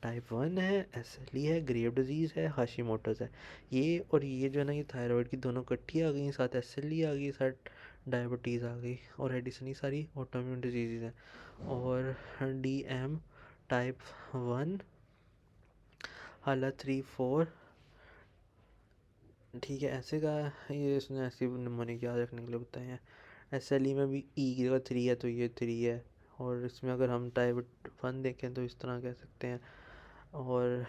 टाइप 1 है, SLE है, ग्रेव डिजीज़ है, हाशीमोटोस है। ये और ये जो है ना ये थायराइड की दोनों इकट्ठी आ गई, साथ SLE आ गई, साथ डायबिटीज़ आ गई, और एडिसन सारी ऑटोइम्यून डिजीज़ हैं। और DM टाइप 1 हालत 3-4, ठीक है ऐसे का। ये इसने ऐसी निमोनिक याद रखने के लिए बताए हैं। SLE में भी E की जगह 3 है तो ये 3 है। और इसमें अगर हम टाइप 1 देखें तो इस तरह कह सकते हैं। और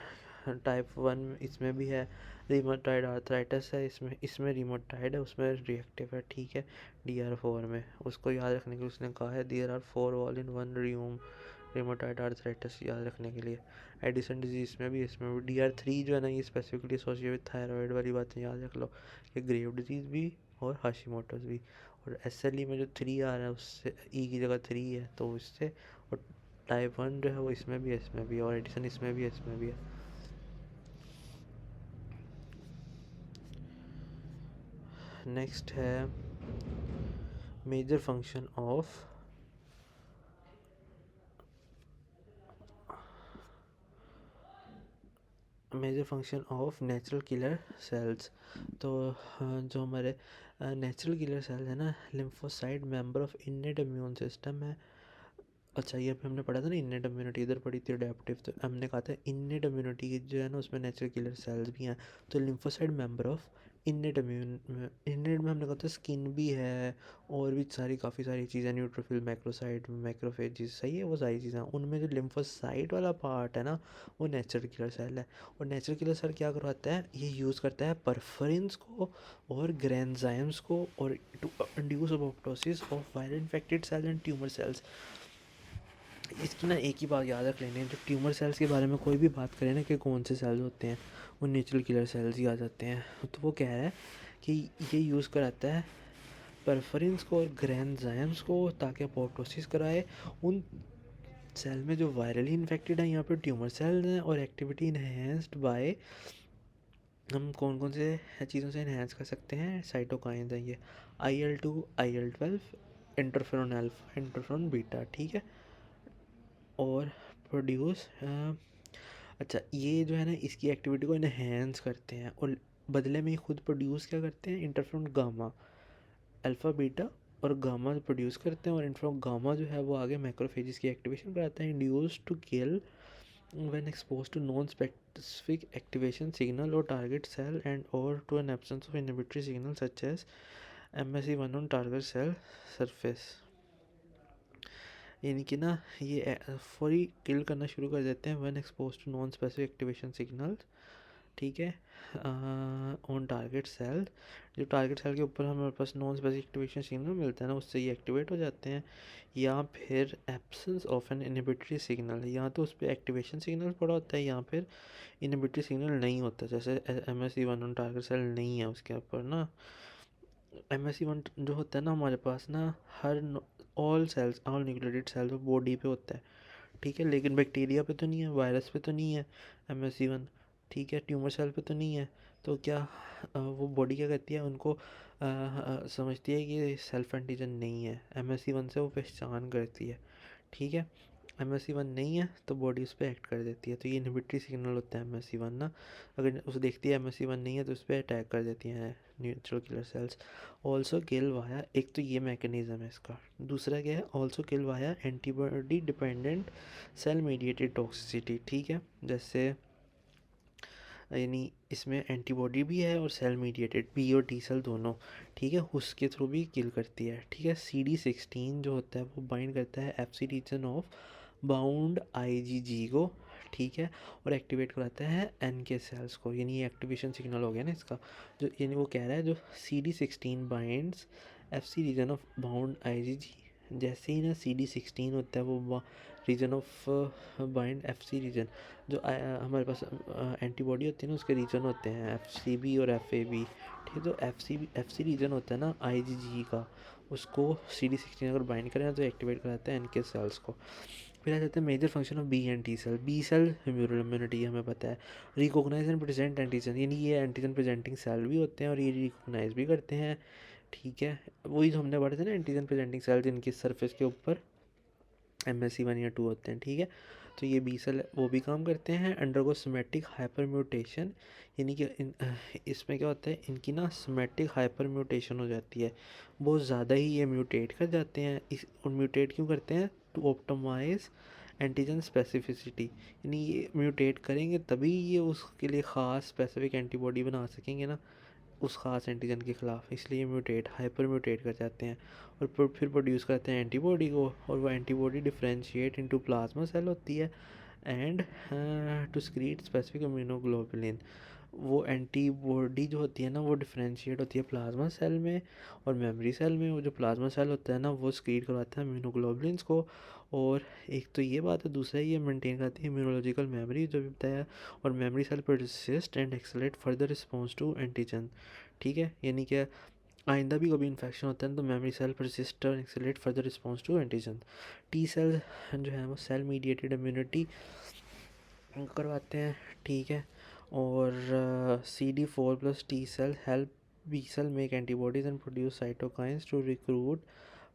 टाइप 1 इसमें भी है, रिमोटाइड आर्थराइटिस है, इसमें इसमें रिमोटाइड है, उसमें रिएक्टिव है, ठीक है। DR4 में उसको याद रखने के लिए उसने कहा है there are 4 all in one rheum, rheumatoid arthritis याद रखने के लिए। एडिसन डिजीज़ में भी, इसमें भी DR3 जो है ना ये स्पेसिफिकली एसोसिएटेड विद थायराइड वाली बातें याद रख लो, कि ग्रेव डिजीज़ भी और हाशीमोटोस भी। और SLE में जो 3 आ रहा है उससे E की जगह 3 है तो इससे। और टाइप 1 जो है वो इसमें भी है, इसमें भी, और एडिसन इसमें भी है, इसमें भी है। नेक्स्ट है major function of natural killer cells. तो जो हमारे नेचुरल किलर सेल्स है ना, lymphocyte member of innate immune system है। अच्छा ये हमने पढ़ा था ना इनेट इम्यूनिटी, इधर पढ़ी थी अडेप्टिव, तो हमने कहा था इनेट इम्यूनिटी जो है ना उसमें नेचुरल किलर सेल्स भी हैं। तो lymphocyte member of innate immune, इनेट में हमने कहा था स्किन भी है, और भी सारी काफ़ी सारी चीज़ें, न्यूट्रोफिल, मैक्रोसाइट, मैक्रोफेजेस, सही है वो सारी चीज़ें। उनमें जो लिम्फोसाइट वाला पार्ट है ना वो नेचुरल किलर सेल है। और नेचुरल किलर सेल क्या करवाता है, ये यूज़ करता है परफरिन्स को और ग्रेन्जाइम्स को, और to induce apoptosis of viral infected cells and tumour cells. इसकी ना एक ही बात याद रख लेनी है, जब ट्यूमर सेल्स के बारे में कोई भी बात करें ना कि कौन से सेल्स होते हैं, वो नेचुरल किलर सेल्स ही आ जाते हैं। तो वो कह रहा है कि ये यूज़ कराता है परफरिन्स को और ग्रेन्जाइम्स को ताकि अपोप्टोसिस कराए उन सेल में जो वायरली इन्फेक्टेड है, यहाँ पे ट्यूमर सेल्स हैं। और एक्टिविटी इन्हेंस्ड बाय, हम कौन कौन से चीज़ों से इन्हेंस कर सकते हैं, साइटोकाइंस हैं ये, IL-2, IL-12, interferon alpha, interferon beta, ठीक है। और प्रोड्यूस, अच्छा ये जो है ना इसकी एक्टिविटी को इन्हेंस करते हैं, और बदले में ये खुद प्रोड्यूस क्या करते हैं, इंटरफेरोन गामा, अल्फ़ा बीटा और गामा प्रोड्यूस करते हैं। और इंटरफेरोन गामा जो है वो आगे मैक्रोफेजेस की एक्टिवेशन कराता है, induce to kill when exposed to non-specific activation signal or target cell and or to an absence of inhibitory signal such as MSC1 on target cell surface। यानी कि ना ये फौरी किल करना शुरू कर देते हैं when expose to non specific activation signal, ठीक है, ऑन टारगेट सेल। जो टारगेट सेल के ऊपर हमारे पास नॉन स्पेसिफिक एक्टिवेशन सिग्नल मिलता है ना उससे ये एक्टिवेट हो जाते हैं। या फिर absence of an inhibitory signal, या तो उस पर एक्टिवेशन सिग्नल पड़ा होता है या फिर इनहिबिटरी सिग्नल नहीं होता, जैसे MSC1 ऑन टारगेट सेल नहीं है उसके ऊपर ना। MSC1 जो होता है ना हमारे पास ना हर all cells, all nucleotide cells body पे होता है, ठीक है, लेकिन बैक्टीरिया पे तो नहीं है, वायरस पे तो नहीं है MSC1, ठीक है, ट्यूमर सेल पे तो नहीं है। तो क्या वो बॉडी क्या करती है, उनको समझती है कि सेल्फ एंटीजन नहीं है, MSC1 से वो पहचान करती है, ठीक है। MSC1 नहीं है तो बॉडी उस पर एक्ट कर देती है, तो ये इनहिबिटरी सिग्नल होता है MSC1 ना। अगर उसे देखती है MSC1 नहीं है तो उस पर अटैक कर देती हैं natural killer cells. Also kill via, एक तो ये मैकेनिज्म है इसका, दूसरा क्या है, also kill via antibody dependent cell mediated toxicity, ठीक है। जैसे यानी इसमें एंटीबॉडी भी है और सेल मीडिएटेड, B और T सेल दोनों, ठीक है, उसके थ्रू भी किल करती है, ठीक है। CD16 जो होता है वो बाइंड करता है FC region of bound IgG को, ठीक है, और एक्टिवेट कराता है NK सेल्स को, यानी ये एक्टिवेशन सिग्नल हो गया ना इसका। जो यानी वो कह रहा है जो CD16 binds FC region of bound IgG, जैसे ही ना CD16 होता है वो region of bind FC region, जो हमारे पास एंटीबॉडी होती है ना उसके रीजन होते हैं FCB और FAB, ठीक है। तो FC रीजन होता है ना IgG का, उसको CD16 अगर बाइंड करें तो एक्टिवेट कराता है NK सेल्स को। फिर आ जाते हैं major function of B and T cell. B cell humoral immunity हमें पता है, रिकॉग्नाइज एंड प्रेजेंट एंटीजन, यानी ये एंटीजन प्रेजेंटिंग सेल भी होते हैं और ये रिकॉग्नाइज भी करते हैं, ठीक है। वही तो हमने पढ़े थे ना, एंटीजन प्रेजेंटिंग सेल जिनकी सरफेस के ऊपर MSC1 या 2 होते हैं, ठीक है। तो ये बी सेल वो भी काम करते हैं। अंडरगो सोमेटिक हाइपर म्यूटेशन, यानी कि इसमें क्या होता है, इनकी ना सोमेटिक हाइपर म्यूटेशन हो जाती है, बहुत ज़्यादा ही ये म्यूटेट कर जाते हैं। इस और म्यूटेट क्यों करते हैं, टू ऑप्टिमाइज एंटीजन स्पेसिफिसिटी, यानी ये म्यूटेट करेंगे तभी ये उसके लिए ख़ास स्पेसिफिक एंटीबॉडी बना सकेंगे ना, उस ख़ास एंटीजन के ख़िलाफ़, इसलिए म्यूटेट हाइपर म्यूटेट कर जाते हैं और फिर प्रोड्यूस करते हैं एंटीबॉडी को, और वो antibody differentiate into plasma cell होती है and to secrete specific immunoglobulin. वो एंटीबॉडी जो होती है ना वो डिफरेंशिएट होती है प्लाज्मा सेल में और मेमोरी सेल में। वो जो प्लाज्मा सेल होता है ना वो स्क्रीट करवाता है इम्यूनोग्लोबुलिन्स को, और एक तो ये बात है, दूसरा ये मेंटेन करती है इम्यूनोलॉजिकल मेमोरी जो भी बताया, और memory cell persist and accelerate further response to antigen, ठीक है। यानी कि आइंदा भी कभी इन्फेक्शन होता है तो मेमोरी सेल परसिस्ट और accelerate further response to antigen. T cell जो है वो सेल मीडिएटेड इम्यूनिटी करवाते हैं, ठीक है। और CD4+ T cell help B cell make antibodies and produce cytokines to recruit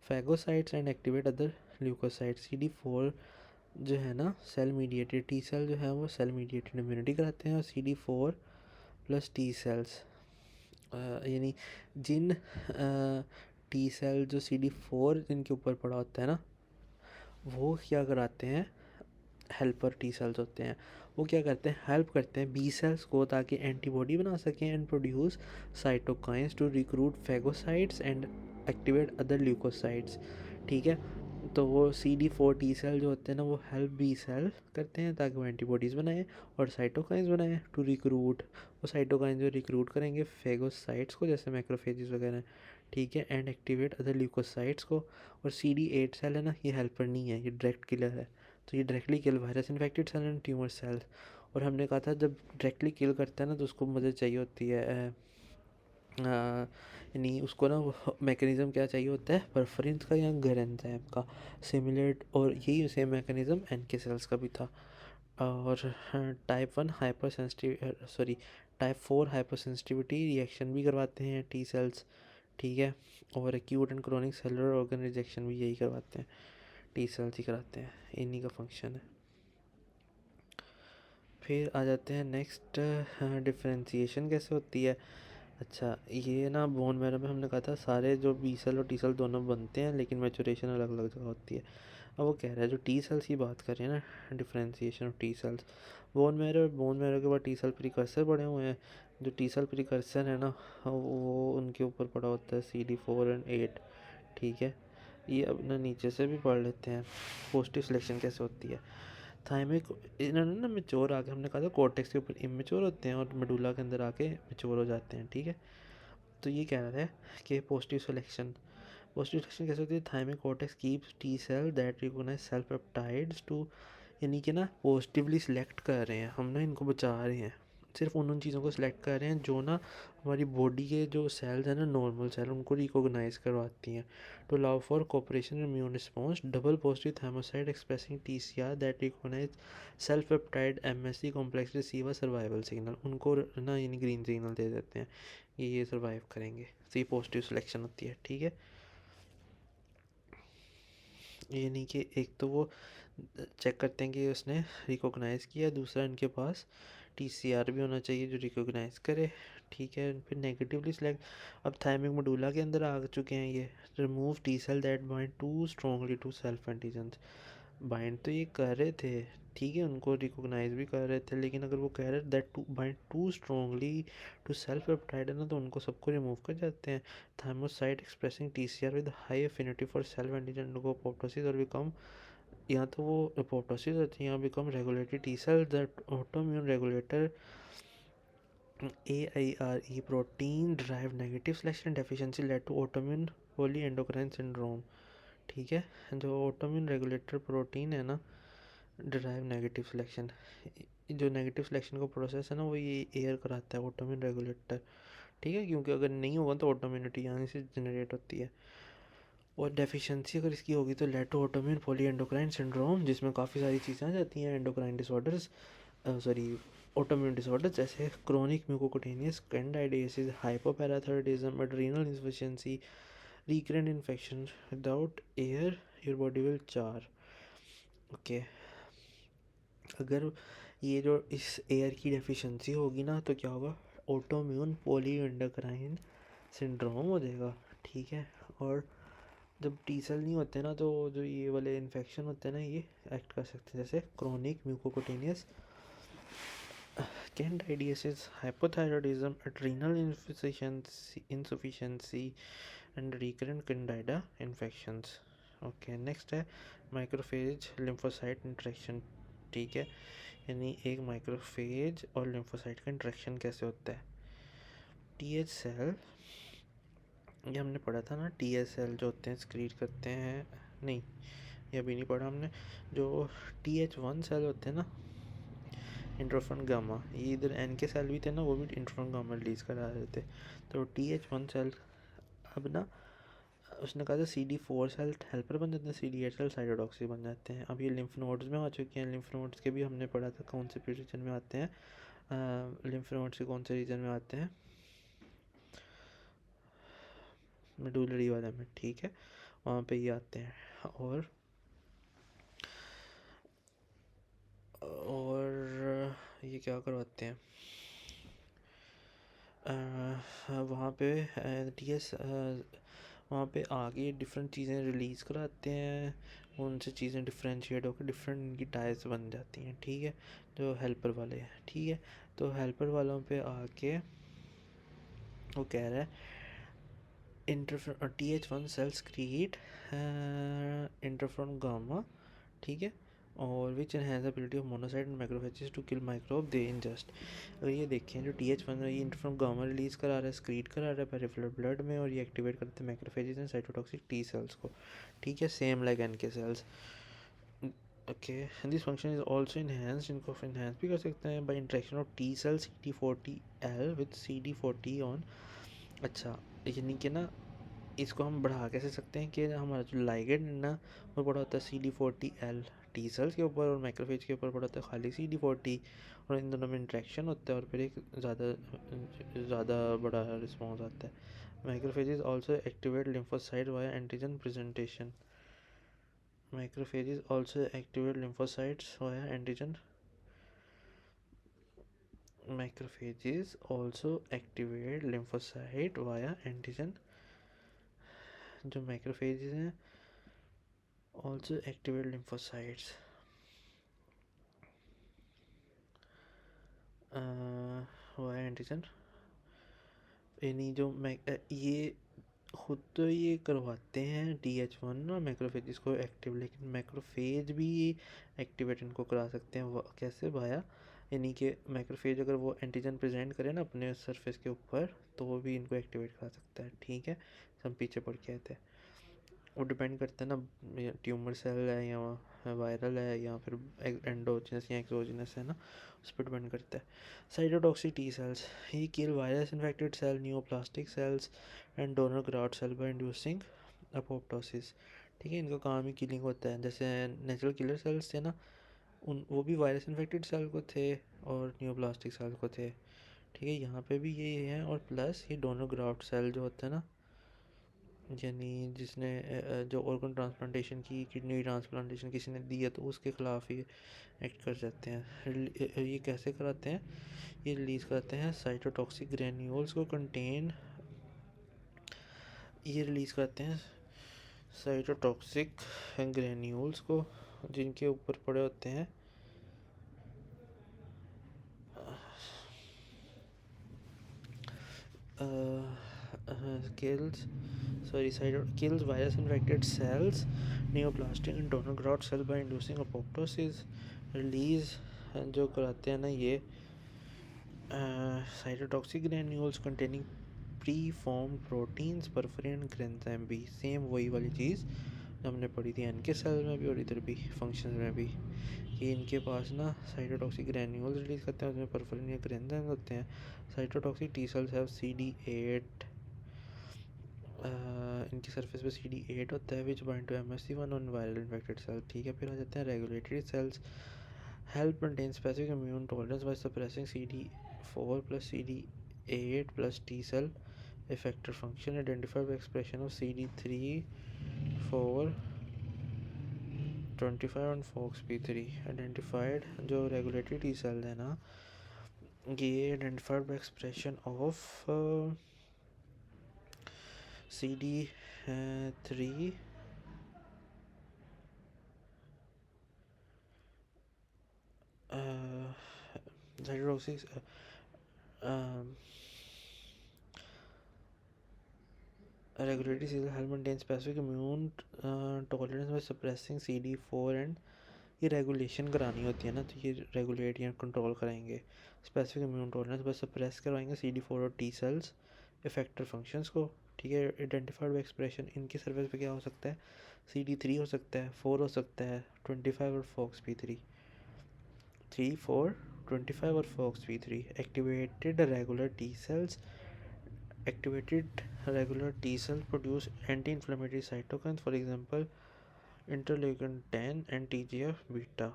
phagocytes and activate other leukocytes। CD4 जो है ना सेल मीडिएटेड टी सेल जो है वो सेल मीडिएटेड इम्यूनिटी कराते हैं, और CD4+T cells यानी जिन टी सेल जो CD4 जिनके ऊपर पड़ा होता है ना वो क्या कराते हैं, हेल्पर टी सेल्स होते हैं, वो क्या करते हैं, हेल्प करते हैं बी सेल्स को ताकि एंटीबॉडी बना सकें and produce cytokines to recruit phagocytes and activate other leukocytes, ठीक है। तो वो CD4 T cell जो होते हैं ना वो हेल्प बी सेल करते हैं ताकि वो एंटीबॉडीज़ बनाएं और साइटोकाइंस बनाएं टू रिक्रूट, वो साइटोकाइंस जो रिक्रूट करेंगे फेगोसाइट्स को जैसे मैक्रोफेजेस वगैरह, ठीक है, एंड एक्टिवेट अदर ल्यूकोसाइट्स को। और CD8 सेल है ना ये हेल्पर नहीं है, ये डायरेक्ट किलर है, तो ये directly kill virus infected cell and tumour cell. और हमने कहा था जब डायरेक्टली किल करता है ना तो उसको मदद चाहिए होती है, यानी उसको ना मैकेनिज़्म क्या चाहिए होता है, परफरेंस का या घर एंजाइम का सिमिलर, और यही सेम मैकेनिज़्म NK सेल्स का भी था। और टाइप 4 हाइपर सेंसिटिविटी रिएक्शन भी करवाते हैं टी सेल्स, ठीक है। और acute and chronic cellular organ rejection भी यही करवाते हैं, टी सेल्स ही कराते हैं, इन्हीं का फंक्शन है। फिर आ जाते हैं नेक्स्ट, डिफ्रेंशिएशन कैसे होती है। अच्छा, ये ना बोन मैरो में हमने कहा था सारे जो बी सेल और टी सेल दोनों बनते हैं लेकिन मैचुरेशन अलग अलग जगह होती है। अब वो कह रहा है जो टी सेल्स की बात कर रहे हैं ना, differentiation of T cells, bone marrow के बाद टी सेल प्रिकर्सर पड़े हुए हैं। जो टी सेल प्रिकर्सर है ना वो उनके ऊपर पड़ा होता है CD4 and 8, ठीक है। ये अपना नीचे से भी पढ़ लेते हैं, पोस्टिव सिलेक्शन कैसे होती है। थाइमिक इन्होंने ना मेच्योर आके, हमने कहा था कॉर्टेक्स के ऊपर इमेच्योर होते हैं और मेडुला के अंदर आके मेच्योर हो जाते हैं, ठीक है। तो ये कह रहे हैं कि पोस्टिव सिलेक्शन कैसे होती है, thymic cortex keeps T cell that recognise self peptides too, यानी कि ना पॉजिटिवली सिलेक्ट कर रहे हैं हम ना, इनको बचा रहे हैं, सिर्फ उन चीज़ों को सिलेक्ट कर रहे हैं जो ना हमारी बॉडी के जो सेल्स हैं ना नॉर्मल सेल उनको रिकॉग्नाइज करवाती हैं। To allow for cooperation immune response double positive thymocyte expressing TCR that recognise self peptide MSC complex receive a survival signal, उनको ना यानी ग्रीन सिग्नल दे देते हैं, ये सर्वाइव करेंगे, तो ये पॉजिटिव सिलेक्शन होती है, ठीक है। यानी कि एक तो वो चेक करते हैं कि उसने रिकॉग्नाइज़ किया, दूसरा इनके पास TCR भी होना चाहिए जो रिकॉग्नाइज़ करे, ठीक है। फिर नेगेटिवली सिलेक्ट, अब थाइमिक मेडुला के अंदर आ चुके हैं ये, remove T cell that bind too strongly to self antigens, bind तो ये कर रहे थे, ठीक है, उनको रिकॉग्नाइज भी कर रहे थे, लेकिन अगर वो कह रहे that to bind too strongly to self peptide है ना तो उनको सबको रिमूव कर जाते हैं। Thymocyte expressing TCR with high affinity for self antigen को अपोप्टोसिस और बिकम, या तो वो अपोप्टोसिस होती है या become regulatory T cell that autoimmune regulator AIRE protein drive negative selection deficiency lead to autoimmune poly endocrine syndrome, ठीक है। जो ऑटोइम्यून रेगुलेटर प्रोटीन है ना ड्राइव नेगेटिव सिलेक्शन, जो नेगेटिव सिलेक्शन का प्रोसेस है ना वो ये एयर कराता है ऑटोइम्यून रेगुलेटर, ठीक है, क्योंकि अगर नहीं होगा तो ऑटोइम्यूनिटी यहाँ से जनरेट होती है। और डेफिशिएंसी अगर इसकी होगी तो lead to autoimmune polyendocrine syndrome, जिसमें काफ़ी सारी चीज़ें आ जाती हैं endocrine disorders, sorry autoimmune disorders, जैसे chronic mucocutaneous candidiasis, hypoparathyroidism, adrenal insufficiency, recurrent infection. Without air your body will char. Okay अगर ये जो इस एयर की डेफिशिएंसी होगी ना तो क्या होगा, ऑटोम्यून पॉलीएंडोक्राइन सिंड्रोम हो जाएगा, ठीक है। और जब टी सेल नहीं होते ना तो जो ये वाले इन्फेक्शन होते हैं ना ये एक्ट कर सकते हैं, जैसे chronic mucocutaneous candidiasis, hypothyroidism, adrenal insufficiency and recurrent candida infections. Okay next है माइक्रोफेज लिम्फोसाइट इंट्रैक्शन, ठीक है। यानी एक माइक्रोफेज और लिम्फोसाइट का इंट्रैक्शन कैसे होता है। टीएच सेल, ये हमने पढ़ा था ना, टीएच सेल जो होते हैं स्क्रीट करते हैं, नहीं ये अभी नहीं पढ़ा हमने। जो TH1 सेल होते हैं ना, इंटरफेरॉन गामा, ये इधर एन के सेल भी थे ना, वो भी इंटरफेरॉन गामा रिलीज करा रहे थे। तो TH1 सेल अब ना उसने कहा था CD4 सेल हेल्पर बन जाते हैं, CD8 सेल साइटोटॉक्सिक बन जाते हैं। अब ये लिम्फ नोड्स में आ चुके हैं। लिम्फ नोड्स के भी हमने पढ़ा था कौन से रीजन में आते हैं, लिम्फ नोड्स के कौन से रीजन में आते हैं, मेडुलरी वाले में, ठीक है, वहाँ पे ये आते हैं। और ये क्या करवाते हैं वहाँ पे TS वहाँ पे आगे डिफरेंट चीज़ें रिलीज़ कराते हैं, उनसे चीज़ें डिफ्रेंशिएट होकर डिफरेंट इनकी टाइप्स बन जाती हैं, ठीक है, जो हेल्पर वाले हैं, ठीक है। तो हेल्पर वालों पे आके वो कह रहा है TH1 sales create interferon gamma, ठीक है, और which enhance ability of monocyte and macrophages to kill microbe they ingest. अगर ये देखें जो TH1 है ये इंटरफेरॉन गामा रिलीज करा रहा है, स्क्रीट करा रहा है पेरिफेरल ब्लड में, और ये एक्टिवेट करते हैं macrophages and cytotoxic T cells को, ठीक है, same like NK cells. Okay this function is also enhanced, इनको इनहेंस भी कर सकते हैं by interaction of T cell CD40L with CD40 on. अच्छा यानी कि ना इसको हम बढ़ा कैसे सकते हैं कि हमारा जो लाइगेंड है ना वो बड़ा होता है CD40L टी सेल्स के ऊपर, और माइक्रोफेज के ऊपर बड़ा होता है खाली CD40, और इन दोनों में इंट्रैक्शन होता है और फिर एक ज़्यादा बड़ा रिस्पॉन्स आता है। Microphages also activate lymphocyte via antigen presentation. Macrophages also activate lymphocytes via antigen. Macrophages also activate lymphocyte via antigen. जो macrophages हैं also activate lymphocytes via antigen। यानी जो ये खुद तो ये करवाते हैं TH1 और मैक्रोफेज को एक्टिव, लेकिन मैक्रोफेज भी एक्टिवेट इनको करा सकते हैं कैसे भाया, यानी कि मैक्रोफेज अगर वो एंटीजन प्रेजेंट करे ना अपने सरफेस के ऊपर तो वो भी इनको एक्टिवेट करा सकता है, ठीक है। हम पीछे पढ़ के आए थे, वो डिपेंड करता है ना ट्यूमर सेल है या वायरल है या फिर एंडोजिनस या एक्सोजिनस है ना, उस पर डिपेंड करता है। साइटोटॉक्सिक टी सेल्स, ये kill virus infected cell, neoplastic cells and donor graft cell by inducing apoptosis, ठीक है, इनका काम ही किलिंग होता है। जैसे नेचुरल किलर सेल्स थे ना, उन वो भी वायरस इन्फेक्टेड सेल को थे और न्यूप्लास्टिक सेल को थे, ठीक है, यहाँ पे भी ये है। और प्लस ये डोनर ग्राफ्ट सेल जो होता है ना, यानी जिसने जो ऑर्गन ट्रांसप्लांटेशन की, किडनी ट्रांसप्लांटेशन किसी ने दी है तो उसके ख़िलाफ़ ही एक्ट कर जाते हैं। ये कैसे कराते हैं, ये रिलीज़ करते हैं साइटोटॉक्सिक ग्रेन्यूल्स को कंटेन, ये रिलीज़ करते हैं साइटोटॉक्सिक ग्रेन्यूल्स को जिनके ऊपर पड़े होते हैं kills virus infected cells, neoplastic and donor growth cell by inducing apoptosis। Release जो कराते हैं ना ये cytotoxic granules containing preformed proteins, perforin granzyme भी, सेम वही वाली चीज़ जो हमने पढ़ी थी NK सेल में भी और इधर भी फंक्शन में भी, कि इनके पास ना साइटोटॉक्सिक ग्रेन्यूल्स रिलीज़ करते हैं, उसमें परफोरिन या ग्रेंजाइम होते हैं। Cytotoxic T cells have CD8 इनकी सरफेस पे CD8 होता है which bind to MSC1 on viral infected cell. ठीक है, फिर आ जाते हैं regulatory cells help maintain specific immune tolerance by suppressing CD4 plus CD8 plus T cell effector function identified by expression of CD3, 4, 25 and FOXP3 identified। जो रेगुलेटरी टी सेल है ना, ये identified by expression of CD3 hydroxy regulatory cell help maintain specific immune tolerance by suppressing CD4 and ये रेगुलेशन करानी होती है ना, तो ये रेगुलेट या कंट्रोल कराएंगे स्पेसिफिक इम्यून टॉलरेंस बस सप्रेस करवाएंगे CD4 और T सेल्स इफेक्टर फंक्शंस को। ठीक है, आइडेंटिफाइड बाय एक्सप्रेशन इनकी सर्फेस पे क्या हो सकता है, CD3 हो सकता है, 4 हो सकता है, 25 और FOXP3, 3, 4, 25 और FOXP3 activated regular T cells. Activated regular T cells produce anti-inflammatory cytokines, for example, interleukin 10 and TGF-beta।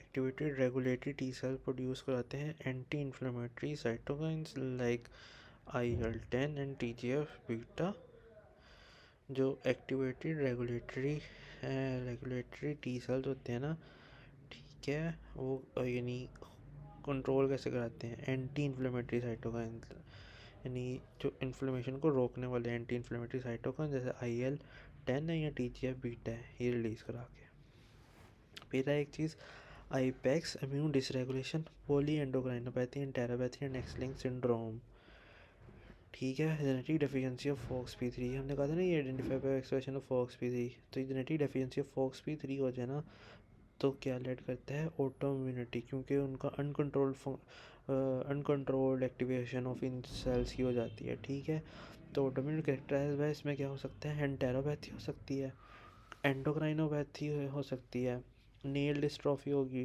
Activated regulatory T cells produce कराते हैं anti-inflammatory cytokines like IL-10 and TGF-beta। जो activated regulatory T cells होते हैं ना, ठीक है, वो यानी कंट्रोल कैसे कराते हैं, एंटी इन्फ्लेमेटरी साइटोकाइन, यानी जो इन्फ्लेमेशन को रोकने वाले एंटी इन्फ्लेमेटरी साइटोकाइन जैसे IL-10 है या TGF-beta है, ये रिलीज़ करा के। फिर है एक चीज़ IPEX immune dysregulation, polyendocrinopathy, enteropathy and X-linked syndrome. ठीक है, जेनेटिक डेफिशिएंसी ऑफ FOXP3, हमने कहा था ना ये identify bye expression of FOXP3, तो ये जेनेटिक डेफिशिएंसी ऑफ FOXP3 हो जाए ना, तो क्या लेड करता है, ऑटो इम्यूनिटी, क्योंकि उनका अनकंट्रोल्ड एक्टिवेशन ऑफ इन सेल्स की हो जाती है। ठीक है, तो ऑटो इम्यून कैरेक्टराइज बाय इसमें क्या हो सकता है, एंटेरोपैथी हो सकती है, एंडोक्राइनोपैथी हो सकती है, नेल डिस्ट्रॉफी होगी,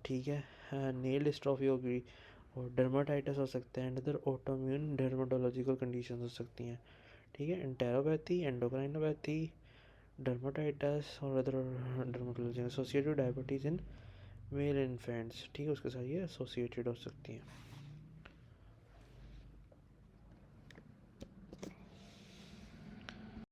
ठीक है, नेल डिस्ट्रॉफी होगी, और डर्माटाइटिस हो सकता है, and other autoimmune dermatological condition हो सकती हैं। ठीक है, एंटेरोपैथी, एंडोक्राइनोपैथी, डर्माटाइटिस और other dermatology associated diabetes in male infants. ठीक है, उसके साथ ये एसोसिएटेड हो सकती हैं।